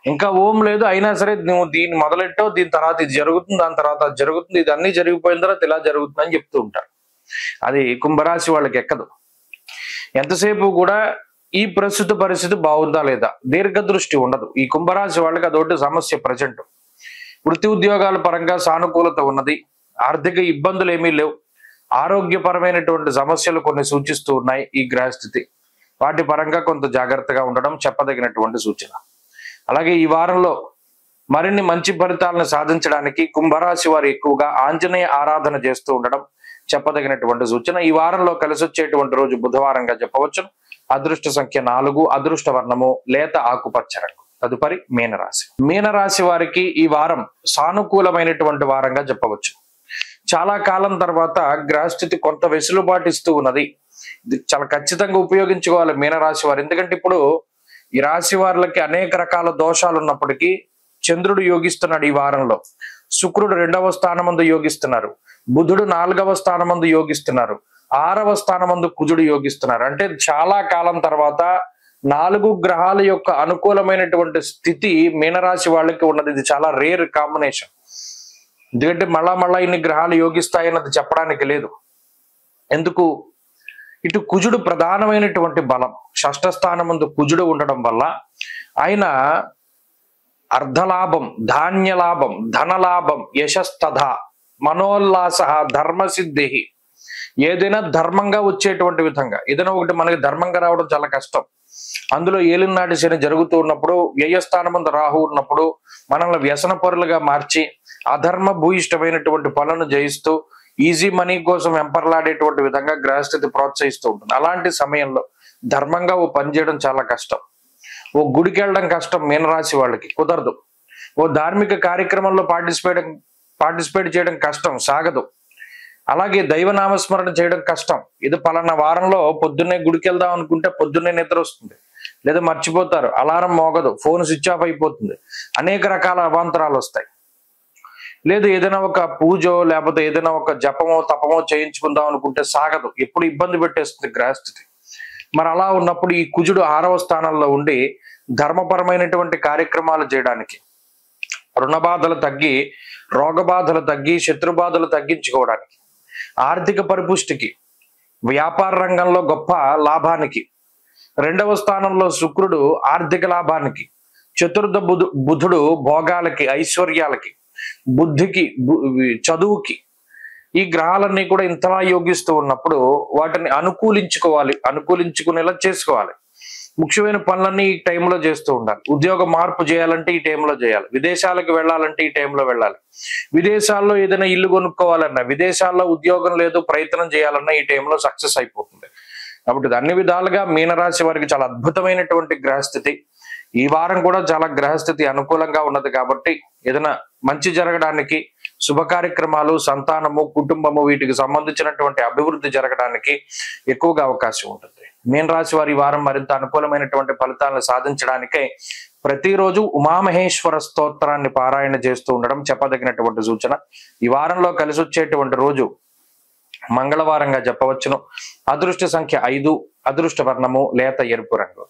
ఇంకా ఓం లేదు, అయినా సరే నువ్వు దీన్ని మొదలెట్టావు, దీని తర్వాత ఇది జరుగుతుంది, దాని తర్వాత అది జరుగుతుంది, ఇది అన్ని జరిగిపోయిన తర్వాత ఇలా జరుగుతుంది అని చెప్తూ ఉంటారు. అది కుంభరాశి వాళ్ళకి ఎక్కదు. ఎంతసేపు కూడా ఈ ప్రస్తుత పరిస్థితి బాగుందా లేదా, దీర్ఘదృష్టి ఉండదు. ఈ కుంభరాశి వాళ్ళకి అదొకటి సమస్య. ప్రజెంట్ వృత్తి ఉద్యోగాల పరంగా సానుకూలత ఉన్నది, ఆర్థిక ఇబ్బందులు ఏమీ లేవు, ఆరోగ్యపరమైనటువంటి సమస్యలు కొన్ని సూచిస్తూ ఉన్నాయి ఈ గ్రహస్థితి. వాటి పరంగా కొంత జాగ్రత్తగా ఉండడం చెప్పదగినటువంటి సూచన. అలాగే ఈ వారంలో మరిన్ని మంచి ఫలితాలను సాధించడానికి కుంభరాశి వారు ఎక్కువగా ఆంజనేయ ఆరాధన చేస్తూ ఉండడం చెప్పదగినటువంటి సూచన. ఈ వారంలో కలిసి వచ్చేటువంటి రోజు బుధవారంగా చెప్పవచ్చు. అదృష్ట సంఖ్య 4, అదృష్ట వర్ణము లేత ఆకుపచ్చ రంగు. తదుపరి మీనరాశి. మీనరాశి వారికి ఈ వారం సానుకూలమైనటువంటి వారంగా చెప్పవచ్చు. చాలా కాలం తర్వాత గ్రహస్థితి కొంత వెసులుబాటు ఇస్తూ ఉన్నది. ఇది చాలా ఖచ్చితంగా ఉపయోగించుకోవాలి మీనరాశి వారు. ఎందుకంటే ఇప్పుడు ఈ రాశి వారికి అనేక రకాల దోషాలు ఉన్నప్పటికీ చంద్రుడు యోగిస్తున్నాడు ఈ వారంలో, శుక్రుడు 2వ స్థానమందు యోగిస్తున్నారు, బుధుడు 4వ స్థానమందు యోగిస్తున్నారు, 6వ స్థానమందు కుజుడు యోగిస్తున్నారు. అంటే చాలా కాలం తర్వాత 4 గ్రహాల యొక్క అనుకూలమైనటువంటి స్థితి మీనరాశి వాళ్ళకి ఉన్నది. ఇది చాలా రేర్ కాంబినేషన్. ఎందుకంటే మళ్ళా ఇన్ని గ్రహాలు యోగిస్తాయన్నది చెప్పడానికి లేదు. ఎందుకు, ఇటు కుజుడు ప్రధానమైనటువంటి బలం, 6వ స్థానమందు కుజుడు ఉండడం వల్ల ఆయన అర్ధలాభం, ధాన్యలాభం, ధనలాభం, యశస్తథ, మనోల్లాస, ధర్మసిద్ధి, ఏదైనా ధర్మంగా వచ్చేటువంటి విధంగా. ఏదైనా ఒకటి మనకి ధర్మంగా రావడం చాలా కష్టం. అందులో ఏలినాటి శని జరుగుతూ ఉన్నప్పుడు, వ్యయస్థానమందు రాహు ఉన్నప్పుడు మనల్ని వ్యసన పరులుగా మార్చి అధర్మ భూయిష్టమైనటువంటి పనులను జయిస్తూ ఈజీ మనీ కోసం వెంపర్లాడేటువంటి విధంగా గ్రహస్థితి ప్రోత్సహిస్తూ ఉంటుంది. అలాంటి సమయంలో ధర్మంగా ఓ పని చేయడం చాలా కష్టం. ఓ గుడికి వెళ్ళడం కష్టం, మీనరాశి వాళ్ళకి కుదరదు. ఓ ధార్మిక కార్యక్రమంలో పార్టిసిపేట్ చేయడం కష్టం, సాగదు. అలాగే దైవనామస్మరణ చేయడం కష్టం. ఇది పలానా వారంలో పొద్దున్నే గుడికి వెళ్దాం అనుకుంటే పొద్దున్నే నిద్ర వస్తుంది, లేదా మర్చిపోతారు, అలారం మోగదు, ఫోన్ స్విచ్ ఆఫ్ అయిపోతుంది, అనేక రకాల అవాంతరాలు వస్తాయి. లేదు ఏదైనా ఒక పూజో లేకపోతే ఏదైనా ఒక జపమో తపమో చేయించుకుందాం అనుకుంటే సాగదు, ఎప్పుడు ఇబ్బంది పెట్టేస్తుంది గ్రహస్థితి. మరి అలా ఉన్నప్పుడు ఈ కుజుడు 6వ స్థానంలో ఉండి ధర్మపరమైనటువంటి కార్యక్రమాలు చేయడానికి, రుణ బాధలు తగ్గి, రోగ బాధలు తగ్గి, శత్రు బాధలు తగ్గించుకోవడానికి, ఆర్థిక పరిపుష్టికి, వ్యాపార రంగంలో గొప్ప లాభానికి, 2వ స్థానంలో శుక్రుడు ఆర్థిక లాభానికి, చతుర్థ బుధుడు భోగాలకి, ఐశ్వర్యాలకి, బుద్ధికి, చదువుకి, ఈ గ్రహాలన్నీ కూడా ఇంతలా యోగిస్తూ ఉన్నప్పుడు వాటిని అనుకూలించుకునేలా చేసుకోవాలి. ముఖ్యమైన పనులన్నీ ఈ టైంలో చేస్తూ ఉండాలి. ఉద్యోగ మార్పు చేయాలంటే ఈ టైంలో చేయాలి, విదేశాలకు వెళ్ళాలంటే ఈ టైంలో వెళ్ళాలి, విదేశాల్లో ఏదైనా ఇల్లు కొనుక్కోవాలన్నా, విదేశాల్లో ఉద్యోగం లేదు ప్రయత్నం చేయాలన్నా ఈ టైంలో సక్సెస్ అయిపోతుంది. కాబట్టి అన్ని విధాలుగా మీనరాశి వారికి చాలా అద్భుతమైనటువంటి గ్రహస్థితి. ఈ వారం కూడా చాలా గ్రహస్థితి అనుకూలంగా ఉన్నది. కాబట్టి ఏదైనా మంచి జరగడానికి, శుభ కార్యక్రమాలు, సంతానము, కుటుంబము, వీటికి సంబంధించినటువంటి అభివృద్ధి జరగడానికి ఎక్కువగా అవకాశం ఉంటుంది. మీనరాశి వారి ఈ వారం మరింత అనుకూలమైనటువంటి ఫలితాలను సాధించడానికే ప్రతిరోజు ఉమామహేశ్వర స్తోత్రాన్ని పారాయణ చేస్తూ ఉండడం చెప్పదగినటువంటి సూచన. ఈ వారంలో కలిసి వచ్చేటువంటి రోజు మంగళవారంగా చెప్పవచ్చును. అదృష్ట సంఖ్య 5, అదృష్ట వర్ణము లేత ఎరుపు రంగు.